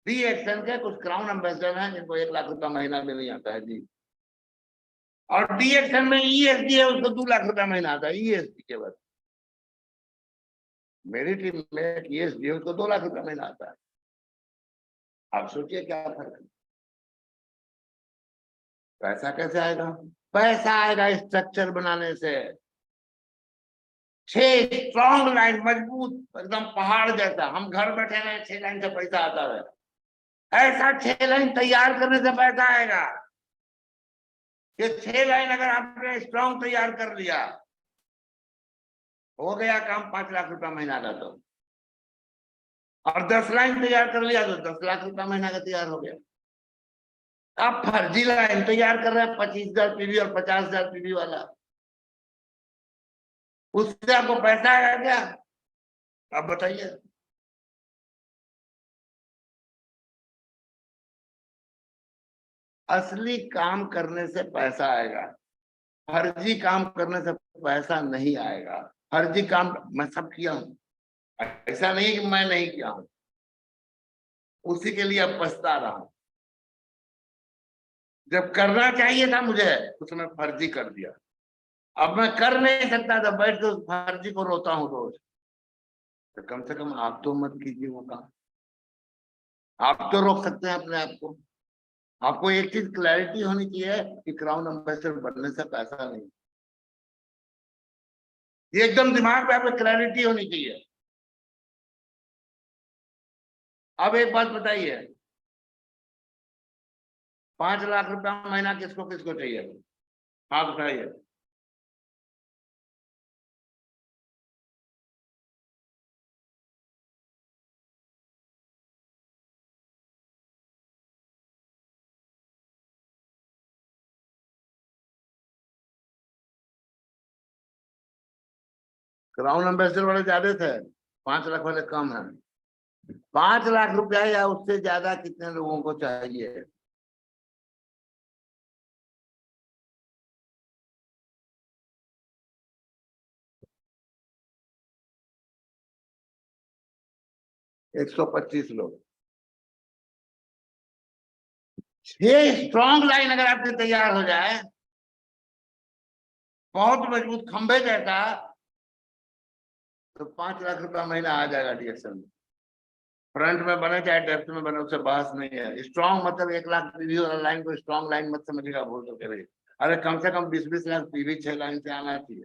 डीएक्शन के कुछ क्राउन एम्बेसडर हैं जिनको 1 लाख रुपया महीना में नहीं आता है जी। और डीएक्शन में ईएसडी है, उसको 2 लाख रुपया महीना आता है, ईएसडी के बाद। मेरी टीम में ईएसडी है, उसको 2 लाख रुपया महीना आता है। आप सोचिए क्या फर्क है। पैसा कैसे आएगा? पैसा आएगा स्ट्रक्चर बनाने से। 6 स्ट्रॉन्ग लाइन, मजबूत एकदम पहाड़ जैसा। हम घर बैठे रहे 6 लाइन से पैसा आता है, ऐसा 6 लाइन तैयार करने से पैसा आएगा। ये 6 लाइन अगर आपने स्ट्रॉन्ग तैयार कर लिया, हो गया काम 5 लाख रुपया महीना का। तो और 10 लाइन तैयार कर लिया तो 10 लाख रुपया महीना का तैयार हो गया। आप फर्जी लाइन तैयार कर रहे हैं 25,000 पीवी और 50,000 पीवी वाला, उससे आपको पैसा आएगा क्या? आप बताइए। असली काम करने से पैसा आएगा, फर्जी काम करने से पैसा नहीं आएगा। फर्जी काम मैं सब किया हूं, ऐसा नहीं कि मैं नहीं किया हूं, उसी के लिए अब पछता रहा हूं। जब करना चाहिए था मुझे, उसने फर्जी कर दिया। अब मैं कर नहीं सकता था, बैठ के उस फर्जी को रोता हूँ रोज। तो कम से कम आप तो मत कीजिए वो काम। आप तो रोक सकते हैं अपने आप को। आपको एक चीज क्लैरिटी होनी चाहिए कि क्राउन एम्बेसडर बनने से पैसा नहीं। ये एकदम दिमाग में आपको क्लैरिटी होनी चाहिए। अब एक बात बताइए, 5 लाख रुपया महीना किसको किसको चाहिए? हाँ बताइए। क्राउन एम्बेसडर वाले ज्यादा थे, 5 लाख वाले कम है। 5 लाख रुपया या उससे ज्यादा कितने लोगों को चाहिए? एक 125 लोग। 6 स्ट्रॉन्ग लाइन अगर आपके तैयार हो जाए, बहुत मजबूत खंभे जैसा, तो 5 लाख रुपया महीना आ जाएगा डीएक्शन में। फ्रंट में बने चाहे डेप्थ में बने, उससे बहस नहीं है। स्ट्रॉन्ग मतलब 1 लाख पीवी वाला लाइन को स्ट्रॉन्ग लाइन मत समझिएगा, भूल तो करे। अरे कम से कम 20-20 लाख पीवी 6 लाइन से आना चाहिए।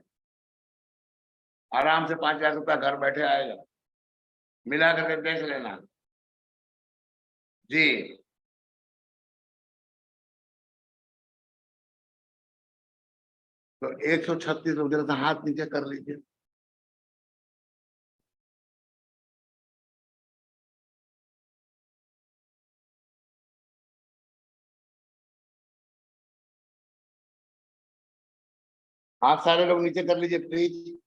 आराम से 5 लाख रुपया घर बैठे आएगा, मिला करके देख लेना जी। तो 136 लोग जरा सा हाथ नीचे कर लीजिए। हाथ सारे लोग नीचे कर लीजिए प्लीज।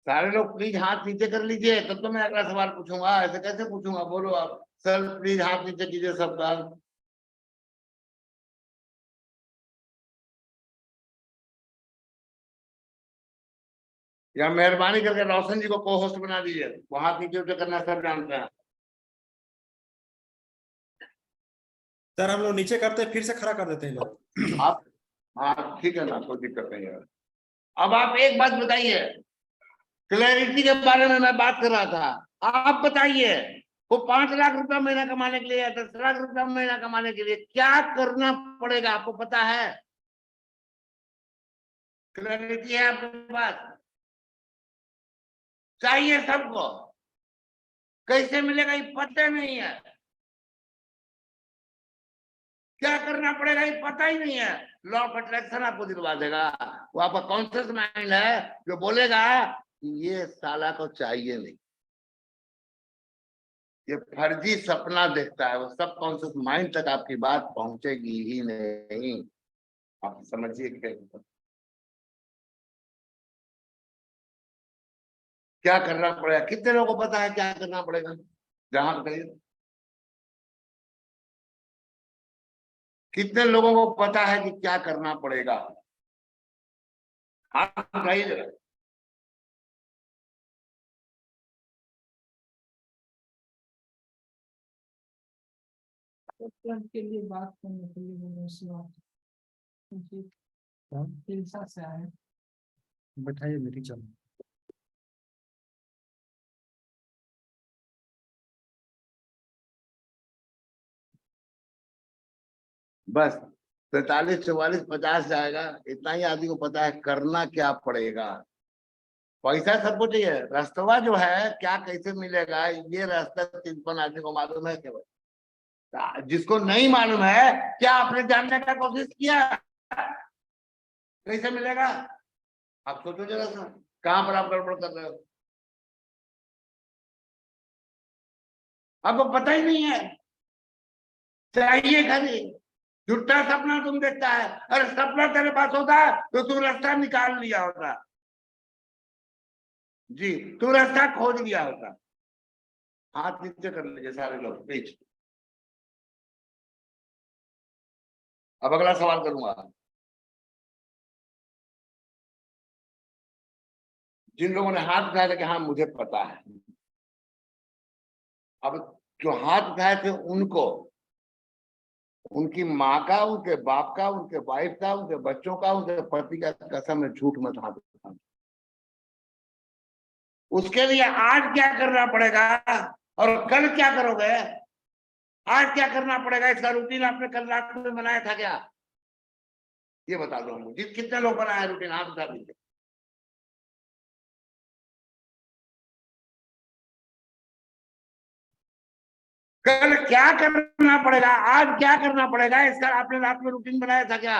सारे लोग प्लीज हाथ नीचे कर लीजिए, तब तो मैं अगला सवाल पूछूंगा। ऐसे कैसे पूछूंगा, बोलो आप। सर प्लीज हाथ नीचे कीजिए सबका। या मेहरबानी करके रोशन जी को को होस्ट बना दीजिए, वो हाथ नीचे ऊपर करना सब जानते हैं। सर हम लोग नीचे करते हैं, फिर से खड़ा कर देते हैं लोग। आप, हाँ ठीक है ना, कोई दिक्कत नहीं है। अब आप एक बात बताइए, क्लैरिटी के बारे में मैं बात कर रहा था, आप बताइए वो 5 लाख रुपया महीना कमाने के लिए या 10 लाख रुपया महीना कमाने के लिए क्या करना पड़ेगा, आपको पता है? क्लैरिटी है आपके पास? चाहिए सबको, कैसे मिलेगा ये पता नहीं है, क्या करना पड़ेगा ये पता ही नहीं है। लॉ ऑफ अट्रैक्शन आपको दिलवा देगा, वो आपका कॉन्शियस माइंड है जो बोलेगा ये साला को चाहिए नहीं, ये फर्जी सपना देखता है, वो सब कॉन्शियस माइंड तक आपकी बात पहुंचेगी ही नहीं। आप समझिए क्या करना पड़ेगा। कितने लोगों को पता है क्या करना पड़ेगा? जहां बताइए, कितने लोगों को पता है कि क्या करना पड़ेगा? हाथ उठाइए जरा। के लिए बात करने के लिए मैंने उस वक्त से आए। बैठाइए मेरी चलो। बस 43, 44, 50 जाएगा, इतना ही आदमी को पता है करना क्या पड़ेगा। पैसा सबको चाहिए, रास्ता जो है क्या कैसे मिलेगा, ये रास्ता 53 आदमी को मालूम है केवल। जिसको नहीं मालूम है, क्या आपने जानने का कोशिश किया कैसे मिलेगा? आप सोचो जरा सा, कहां पर आप गड़बड़ कर रहे हो? आपको पता ही नहीं है, चाहिए खाली। झूठा सपना तुम देखता है, अरे सपना तेरे पास होता तो तू रास्ता निकाल लिया होता जी, तू रास्ता खोज लिया होता। हाथ नीचे कर लीजिए सारे लोग प्लीज। अब अगला सवाल करूंगा। जिन लोगों ने हाथ उठाया था कि हाँ मुझे पता है, अब जो हाथ उठाए थे उनको उनकी माँ का, उनके बाप का, उनके वाइफ का, उनके बच्चों का, उनके पति का कसम है झूठ मत हाथ उठाना। उसके लिए आज क्या करना पड़ेगा और कल क्या करोगे? आज क्या करना पड़ेगा, इसका रूटीन आपने कल रात में बनाया था क्या? ये बता दो मुझे, कितने लोग बनाया रूटीन, हाथ उठा दीजिए। कल क्या करना पड़ेगा, आज क्या करना पड़ेगा, इसका आपने रात में रूटीन बनाया था क्या?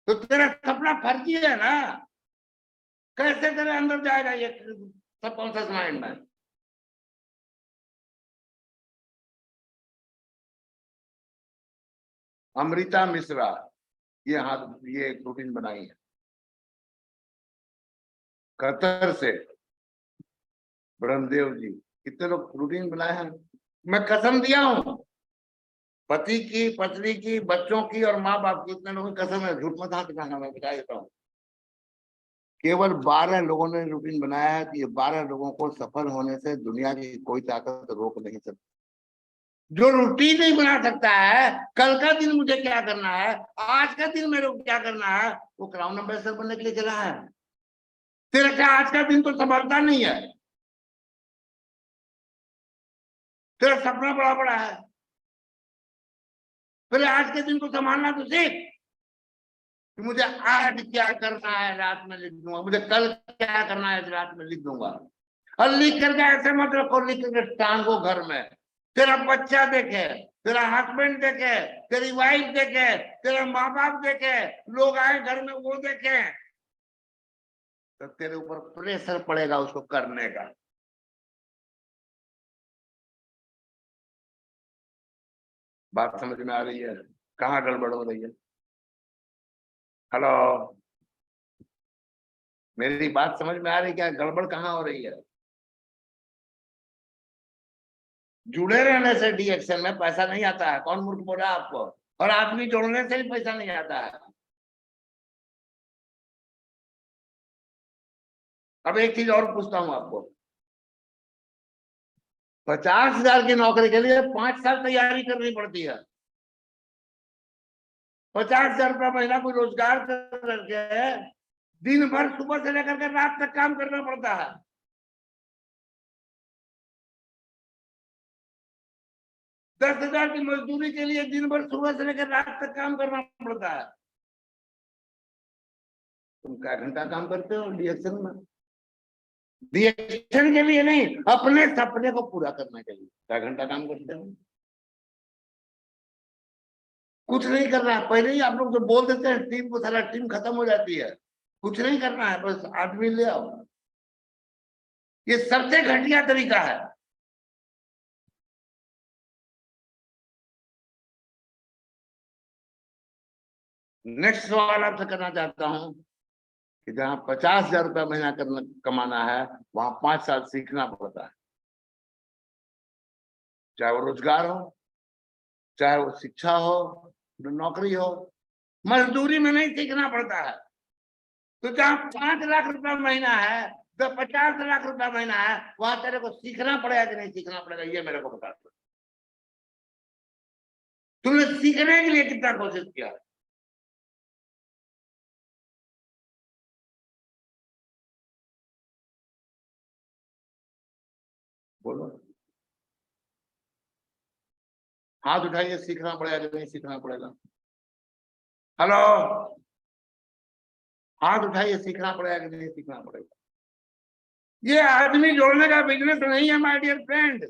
तो तेरा सपना फर्जी है ना, कैसे तेरे अंदर जाएगा ये सबकॉन्शियस माइंड में? अमृता मिश्रा ये हाथ, ये रूटीन बनाई है कतर से। ब्रह्मदेव जी, कितने लोग रूटीन बनाए हैं? मैं कसम दिया हूं, पति की, पत्नी की, बच्चों की और माँ बाप की, इतने लोगों की कसम है, झूठ मत हाथ उठाना, मैं बता देता हूँ। केवल 12 लोगों ने रूटीन बनाया है, तो ये 12 लोगों को सफल होने से दुनिया की कोई ताकत रोक नहीं सकती। जो रूटीन नहीं बना सकता है, कल का दिन मुझे क्या करना है, आज का दिन मेरे को क्या करना है, वो क्राउन एम्बेसडर बनने के लिए चला है। तेरा क्या आज का दिन तो संभलता नहीं है, तेरा सपना बड़ा बड़ा है, फिर आज के दिन को संभालना तो सीख कि मुझे आज क्या करना है रात में लिख दूंगा, मुझे कल क्या करना है रात में लिख दूंगा। और लिख करके ऐसे मत रखो, लिख करके टांगो घर में, तेरा बच्चा देखे, तेरा हस्बैंड देखे, तेरी वाइफ देखे, तेरे माँ बाप देखे, लोग आए घर में वो देखे, तो तेरे ऊपर प्रेशर पड़ेगा उसको करने का। बात समझ में आ रही है? कहाँ गड़बड़ हो रही है? हेलो, मेरी बात समझ में आ रही क्या? गड़बड़ कहाँ हो रही है? जुड़े रहने से डीएक्शन में पैसा नहीं आता है। कौन मूर्ख बोल रहा है आपको? और आदमी जोड़ने से भी पैसा नहीं आता है। अब एक चीज और पूछता हूं आपको, 50,000 की नौकरी के लिए 5 साल तैयारी करनी पड़ती है। 50,000 रुपया महीना कोई रोजगार करके दिन भर सुबह से लेकर के रात तक काम करना पड़ता है। 10,000 की मजदूरी के लिए दिन भर सुबह से लेकर रात तक काम करना पड़ता है। तुम क्या घंटा काम करते हो डीएक्शन में? डीएक्शन के लिए नहीं, अपने सपने को पूरा करने के लिए क्या घंटा काम करते हो? कुछ नहीं करना है। पहले ही आप लोग जो बोल देते हैं टीम को, सारा टीम खत्म हो जाती है। कुछ नहीं करना है, बस आदमी ले आओ। ये सबसे घटिया तरीका है। नेक्स्ट सवाल आपसे करना चाहता हूं कि जहां 50,000 रुपया महीना कमाना है, वहां 5 साल सीखना पड़ता है। चाहे वो रोजगार हो, चाहे वो शिक्षा हो, नौकरी हो, मजदूरी में नहीं सीखना पड़ता है। तो जहां 5 लाख रुपया महीना है, तो 50 लाख रुपया महीना है, वहां तेरे को सीखना पड़ेगा कि नहीं सीखना पड़ेगा, ये मेरे को बता दो। तुमने सीखने के लिए कितना कोशिश किया? बोलो, हाथ उठाइए। सीखना पड़ेगा कि नहीं सीखना पड़ेगा? हेलो, हाथ उठाइए। सीखना पड़ेगा कि नहीं सीखना पड़ेगा? ये आदमी जोड़ने का बिजनेस नहीं है माय डियर फ्रेंड,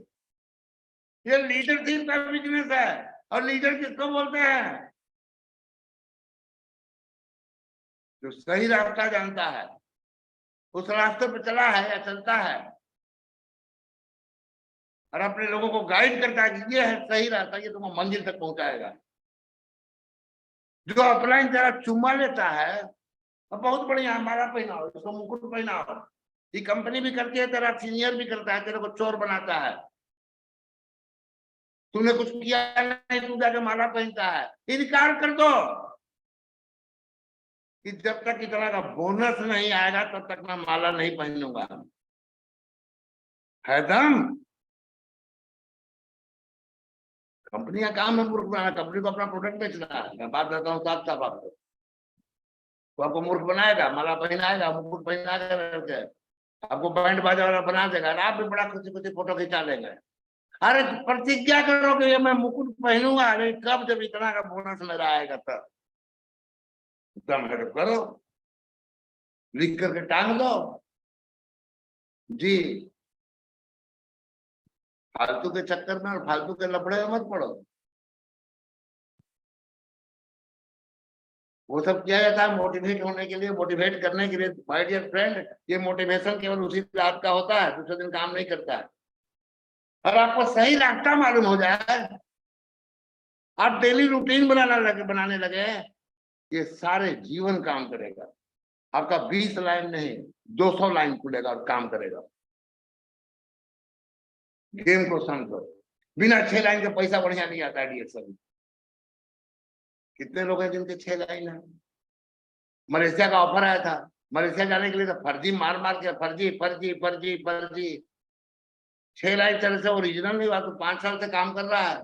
ये लीडरशिप का बिजनेस है। और लीडर किसको बोलते हैं? जो सही रास्ता जानता है, उस रास्ते पर चला है या चलता है, और अपने लोगों को गाइड करता है कि ये है सही रास्ता, ये तुमको मंजिल तक पहुंचाएगा। जो अपलाइन तेरा चुम्मा लेता है, और बहुत बढ़िया माला पहनाओ, इसको मुकुट पहनाओ, ये कंपनी भी करती है, तेरा सीनियर भी करता है, तेरे को चोर बनाता है। तूने कुछ किया नहीं, तू जाके माला पहनता है। इनकार कर दो कि जब तक इतना का बोनस नहीं आएगा तब तक मैं माला नहीं पहनूंगा। है दम? कंपनी का काम है मूर्ख बनाना, कंपनी को अपना प्रोडक्ट बेचना है। मैं बात करता हूँ साफ साफ आपको। तो आपको मूर्ख बनाएगा, माला पहनाएगा, मुकुट पहनाएगा, आपको बैंड बाजा वाला बना देगा, और आप भी बड़ा खुशी खुशी फोटो खिंचा लेंगे। अरे प्रतिज्ञा करो कि ये मैं मुकुट पहनूंगा, अरे कब, जब इतना का बोनस मेरा आएगा तब। दम है तो करो, लिख करके टांग दो जी। फालतू के चक्कर में और फालतू के लफड़े में मत पड़ो। वो सब किया जाता है मोटिवेट होने के लिए, मोटिवेट करने के लिए। माय डियर फ्रेंड, ये मोटिवेशन केवल उसी रात का होता है, दूसरे दिन काम नहीं करता है। और आपको सही रास्ता मालूम हो जाए, आप डेली रूटीन बनाने लगे, ये सारे जीवन काम करेगा। आपका 20 लाइन नहीं, 200 लाइन खुलेगा और काम करेगा। गेम को समझो। बिना 6 लाइन के पैसा बढ़िया नहीं आता है डीएक्शन। कितने लोग हैं जिनके 6 लाइन है? मलेशिया का ऑफर आया था, मलेशिया जाने के लिए तो फर्जी मार मार के, फर्जी फर्जी फर्जी फर्जी 6 लाइन चल से ओरिजिनल नहीं हुआ। तो 5 साल से काम कर रहा है,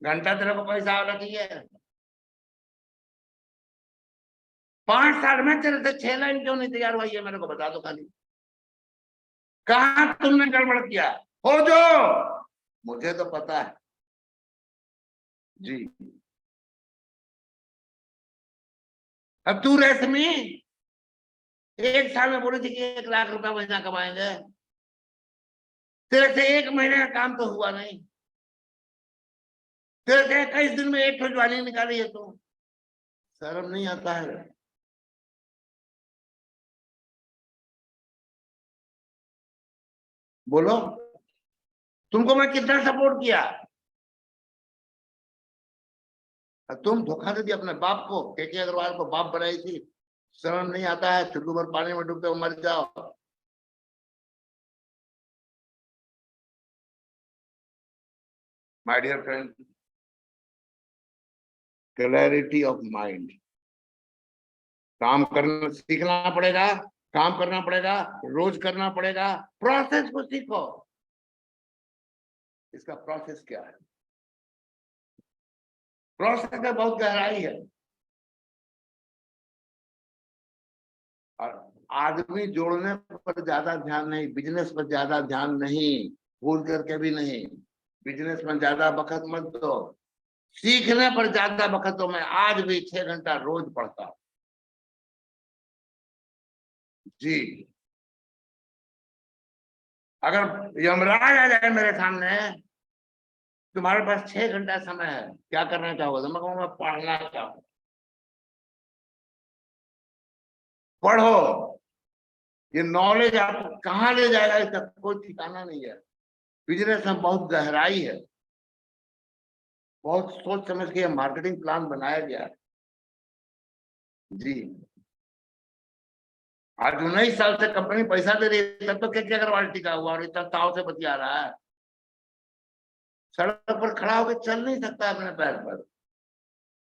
घंटा तेरे को पैसा आना चाहिए। 5 साल में तेरे से 6 लाइन क्यों नहीं तैयार हुआ, ये मेरे को बता दो खाली। कहाँ तुमने गड़बड़ किया हो? जो मुझे तो पता है जी। अब तू रेशमी 1 साल में बोली थी कि 1 लाख रुपया महीना कमाएंगे, तेरे से 1 महीने का काम तो हुआ नहीं। तेरे से 21 दिन में 1 ज्वाइनिंग निकाली है, तो शर्म नहीं आता है? बोलो, तुमको मैं कितना सपोर्ट किया? तुम धोखा दे दिया अपने बाप को, के अग्रवाल को बाप बनाई थी, शर्म नहीं आता है? चुल्लू भर पानी में डूबते हो मर जाओ। My dear friend, clarity of mind, काम करना सीखना पड़ेगा, काम करना पड़ेगा, रोज करना पड़ेगा। प्रोसेस को सीखो। इसका प्रोसेस क्या है? प्रोसेस में बहुत गहराई है। और आदमी जोड़ने पर ज्यादा ध्यान नहीं, बिजनेस पर ज्यादा ध्यान नहीं, भूल करके भी नहीं। बिजनेस में ज्यादा वक्त मत दो, सीखने पर ज्यादा वक्त दो। मैं आज भी 6 घंटा रोज पढ़ता हूँ जी। अगर यमराज आ जाए मेरे सामने, तुम्हारे पास 6 घंटा समय है, क्या करना चाहोगे? तो मैं कहूँगा मैं पढ़ना चाहूँ। पढ़ो, ये नॉलेज आपको कहाँ ले जाएगा इसका कोई ठिकाना नहीं है। बिजनेस में बहुत गहराई है, बहुत सोच समझ के मार्केटिंग प्लान बनाया गया है जी। आज 19 साल से कंपनी पैसा दे रही है, तब तो क्या क्या अग्रवाल टिका हुआ और इतना ताव से बतिया रहा है। सड़क पर खड़ा होकर चल नहीं सकता अपने पैर पर,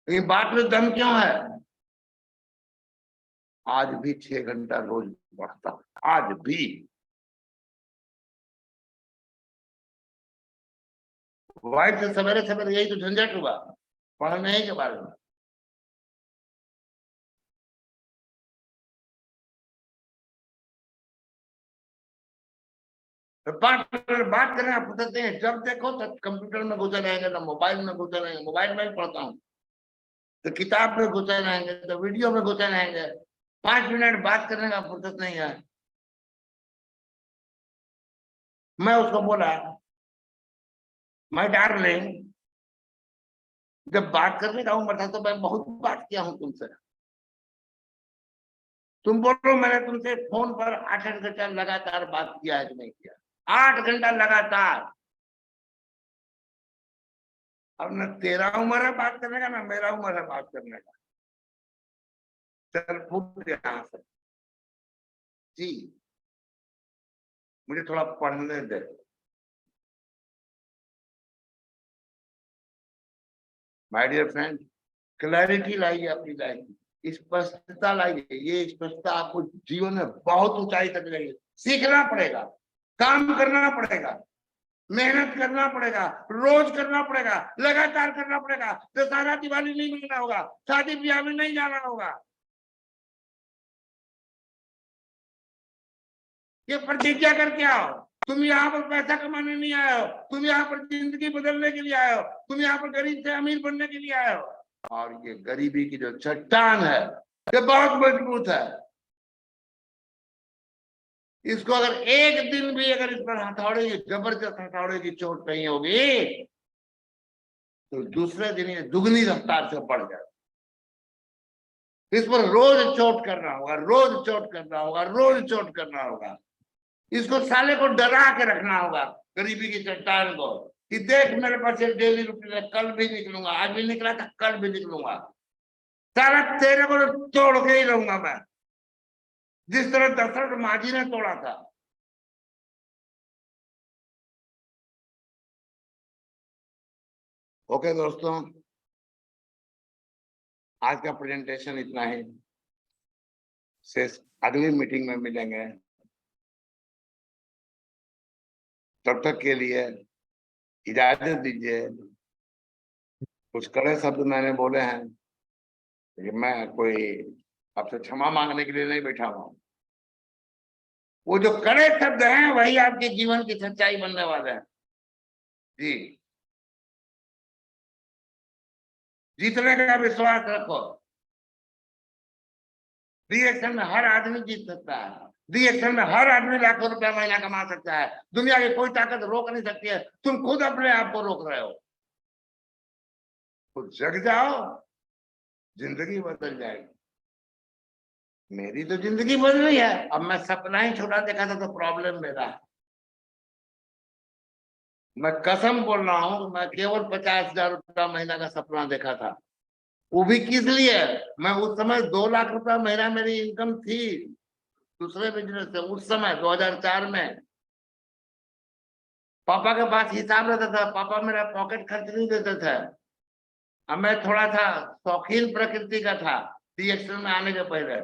लेकिन बात में दम क्यों है? आज भी 6 घंटा रोज पढ़ता हूं, आज भी। वाइफ से सवेरे सवेरे यही तो झंझट हुआ पढ़ने के बारे में। तो बात करने का फुर्सत नहीं है। जब देखो तब कंप्यूटर में घुसे रहेंगे, तो मोबाइल में घुसे रहेंगे। मोबाइल में भी पढ़ता हूँ, तो किताब में घुसे रहेंगे, तो वीडियो में घुसे रहेंगे। 5 मिनट बात करने का फुर्सत नहीं है। मैं उसको बोला, माय डार्लिंग, जब बात करने का उम्र था तो मैं बहुत बात किया हूं तुमसे। तुम बोलो मैंने तुमसे फोन पर 8 घंटा लगातार बात किया है कि नहीं किया? 8 घंटा लगातार। अब न तेरा उम्र है बात करने का, ना मेरा उम्र है बात करने का। चल फूट यहाँ से जी, मुझे थोड़ा पढ़ने दे। माय डियर फ्रेंड, क्लैरिटी लाइए अपनी लाइफ में, स्पष्टता लाइए। ये स्पष्टता आपको जीवन में बहुत ऊंचाई तक ले जाएगी। सीखना पड़ेगा, काम करना पड़ेगा, मेहनत करना पड़ेगा, रोज करना पड़ेगा, लगातार करना पड़ेगा। दशहरा दिवाली नहीं मिलना होगा, शादी ब्याह में नहीं जाना होगा। ये प्रतिज्ञा करके आओ। तुम यहाँ पर पैसा कमाने नहीं आए हो, तुम यहाँ पर जिंदगी बदलने के लिए आए हो, तुम यहाँ पर गरीब से अमीर बनने के लिए आए हो। और ये गरीबी की जो चट्टान है, ये बहुत मजबूत है। इसको अगर एक दिन भी अगर इस पर हथौड़े की, जबरदस्त हथौड़े की चोट नहीं होगी, तो दूसरे दिन ये दुगनी रफ्तार से बढ़ जाए। इस पर रोज चोट करना होगा, रोज चोट करना होगा, रोज चोट करना होगा। इसको साले को डरा के रखना होगा, गरीबी की चट्टान को, कि देख मेरे पास एक डेली रूटीन है, कल भी निकलूंगा, आज भी निकला था, कल भी निकलूंगा। सारा तेरे को तोड़ के ही रहूंगा मैं, जिस तरह दशरथ माझी ने तोड़ा था। ओके दोस्तों, आज का प्रेजेंटेशन इतना ही। शेष अगली मीटिंग में मिलेंगे। तब तक के लिए इजाजत दीजिए। कुछ कड़े शब्द मैंने बोले हैं, लेकिन मैं कोई आपसे क्षमा मांगने के लिए नहीं बैठा हुआ। वो जो कड़े शब्द हैं वही आपके जीवन की सच्चाई बनने वाले हैं जी। जीतने का विश्वास रखो। रिएक्शन में हर आदमी जीत सकता है, रिएक्शन में हर आदमी लाखों रुपया महीना कमा सकता है। दुनिया की कोई ताकत रोक नहीं सकती है, तुम खुद अपने आप को रोक रहे हो। तो जग जाओ, जिंदगी बदल जाएगी। मेरी तो जिंदगी बदल रही है। अब मैं सपना ही छोटा देखा था तो प्रॉब्लम मेरा है। मैं कसम बोल रहा हूं, मैं केवल 50,000 रुपया महीना का सपना देखा था। वो भी किस लिए? मैं उस समय 2 लाख रुपया महीना मेरी इनकम थी दूसरे बिजनेस से, उस समय 2004 में। पापा के पास हिसाब रहता था, पापा मेरा पॉकेट खर्च नहीं देते थे। अब मैं थोड़ा था शौकीन प्रकृति का था, DXL में आने के पहले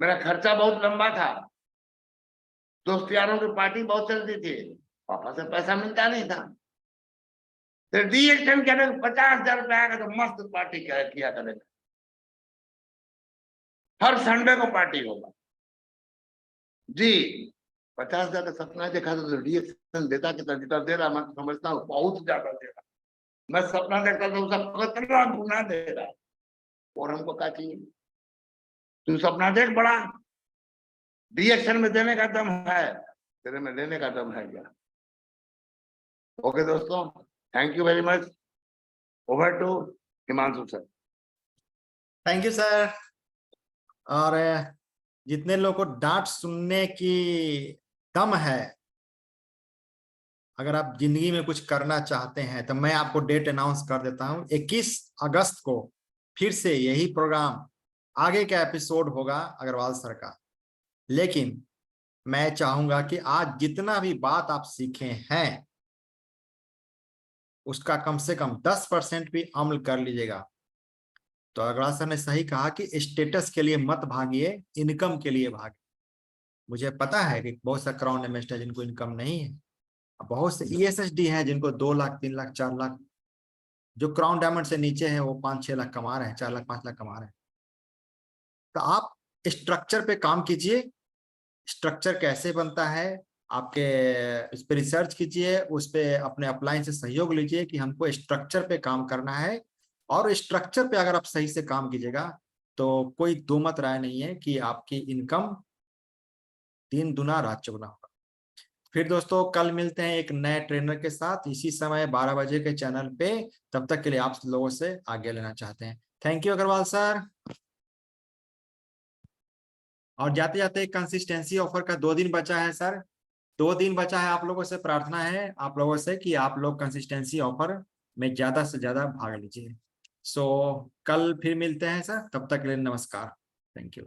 मेरा खर्चा बहुत लंबा था, दोस्त यारों की पार्टी बहुत चलती थी, पापा से पैसा मिलता नहीं था। तो DXL के 50,000 रुपया आएगा तो मस्त पार्टी किया करेगा, हर संडे को पार्टी होगा जी। 50,000 का सपना देखा तो DXL देता कितना, जितना दे रहा मैं समझता हूँ बहुत ज्यादा दे रहा। मैं सपना देखता था उसका कितना गुना दे रहा, और हमको क्या चाहिए? तू सपना देख बड़ा, DXL में देने का दम है, तेरे में लेने का दम है क्या? ओके दोस्तों, thank you very much. Over to Himanshu sir. Thank you sir. और जितने लोगों को डांट सुनने की दम है, अगर आप जिंदगी में कुछ करना चाहते हैं तो मैं आपको डेट अनाउंस कर देता हूं। 21 अगस्त को फिर से यही प्रोग्राम, आगे का एपिसोड होगा अग्रवाल सर का। लेकिन मैं चाहूंगा कि आज जितना भी बात आप सीखे हैं उसका कम से कम 10% भी अमल कर लीजिएगा। तो अग्रवाल सर ने सही कहा कि स्टेटस के लिए मत भागिए, इनकम के लिए भागिए। मुझे पता है कि बहुत सा क्राउन इन्वेस्टर है जिनको इनकम नहीं है, बहुत से ESSD हैं जिनको 2 लाख 3 लाख 4 लाख, जो क्राउन डायमंड से नीचे है वो 5-6 लाख कमा रहे हैं, 4 लाख 5 लाख कमा रहे हैं। तो आप स्ट्रक्चर पे काम कीजिए। स्ट्रक्चर कैसे बनता है आपके इस पे रिसर्च कीजिए, उस पे अपने अपलाइन से सहयोग लीजिए कि हमको स्ट्रक्चर पे काम करना है। और स्ट्रक्चर पे अगर आप सही से काम कीजिएगा तो कोई दो मत राय नहीं है कि आपकी इनकम 3 गुना रात चौगुना होगा। फिर दोस्तों कल मिलते हैं एक नए ट्रेनर के साथ इसी समय 12 बजे के चैनल पे। तब तक के लिए आप लोगों से आगे लेना चाहते हैं। Thank you Agarwal sir. और जाते जाते कंसिस्टेंसी ऑफर का 2 दिन बचा है सर, 2 दिन बचा है। आप लोगों से प्रार्थना है आप लोगों से कि आप लोग कंसिस्टेंसी ऑफर में ज्यादा से ज्यादा भाग लीजिए। सो कल फिर मिलते हैं सर, तब तक के लिए नमस्कार। Thank you.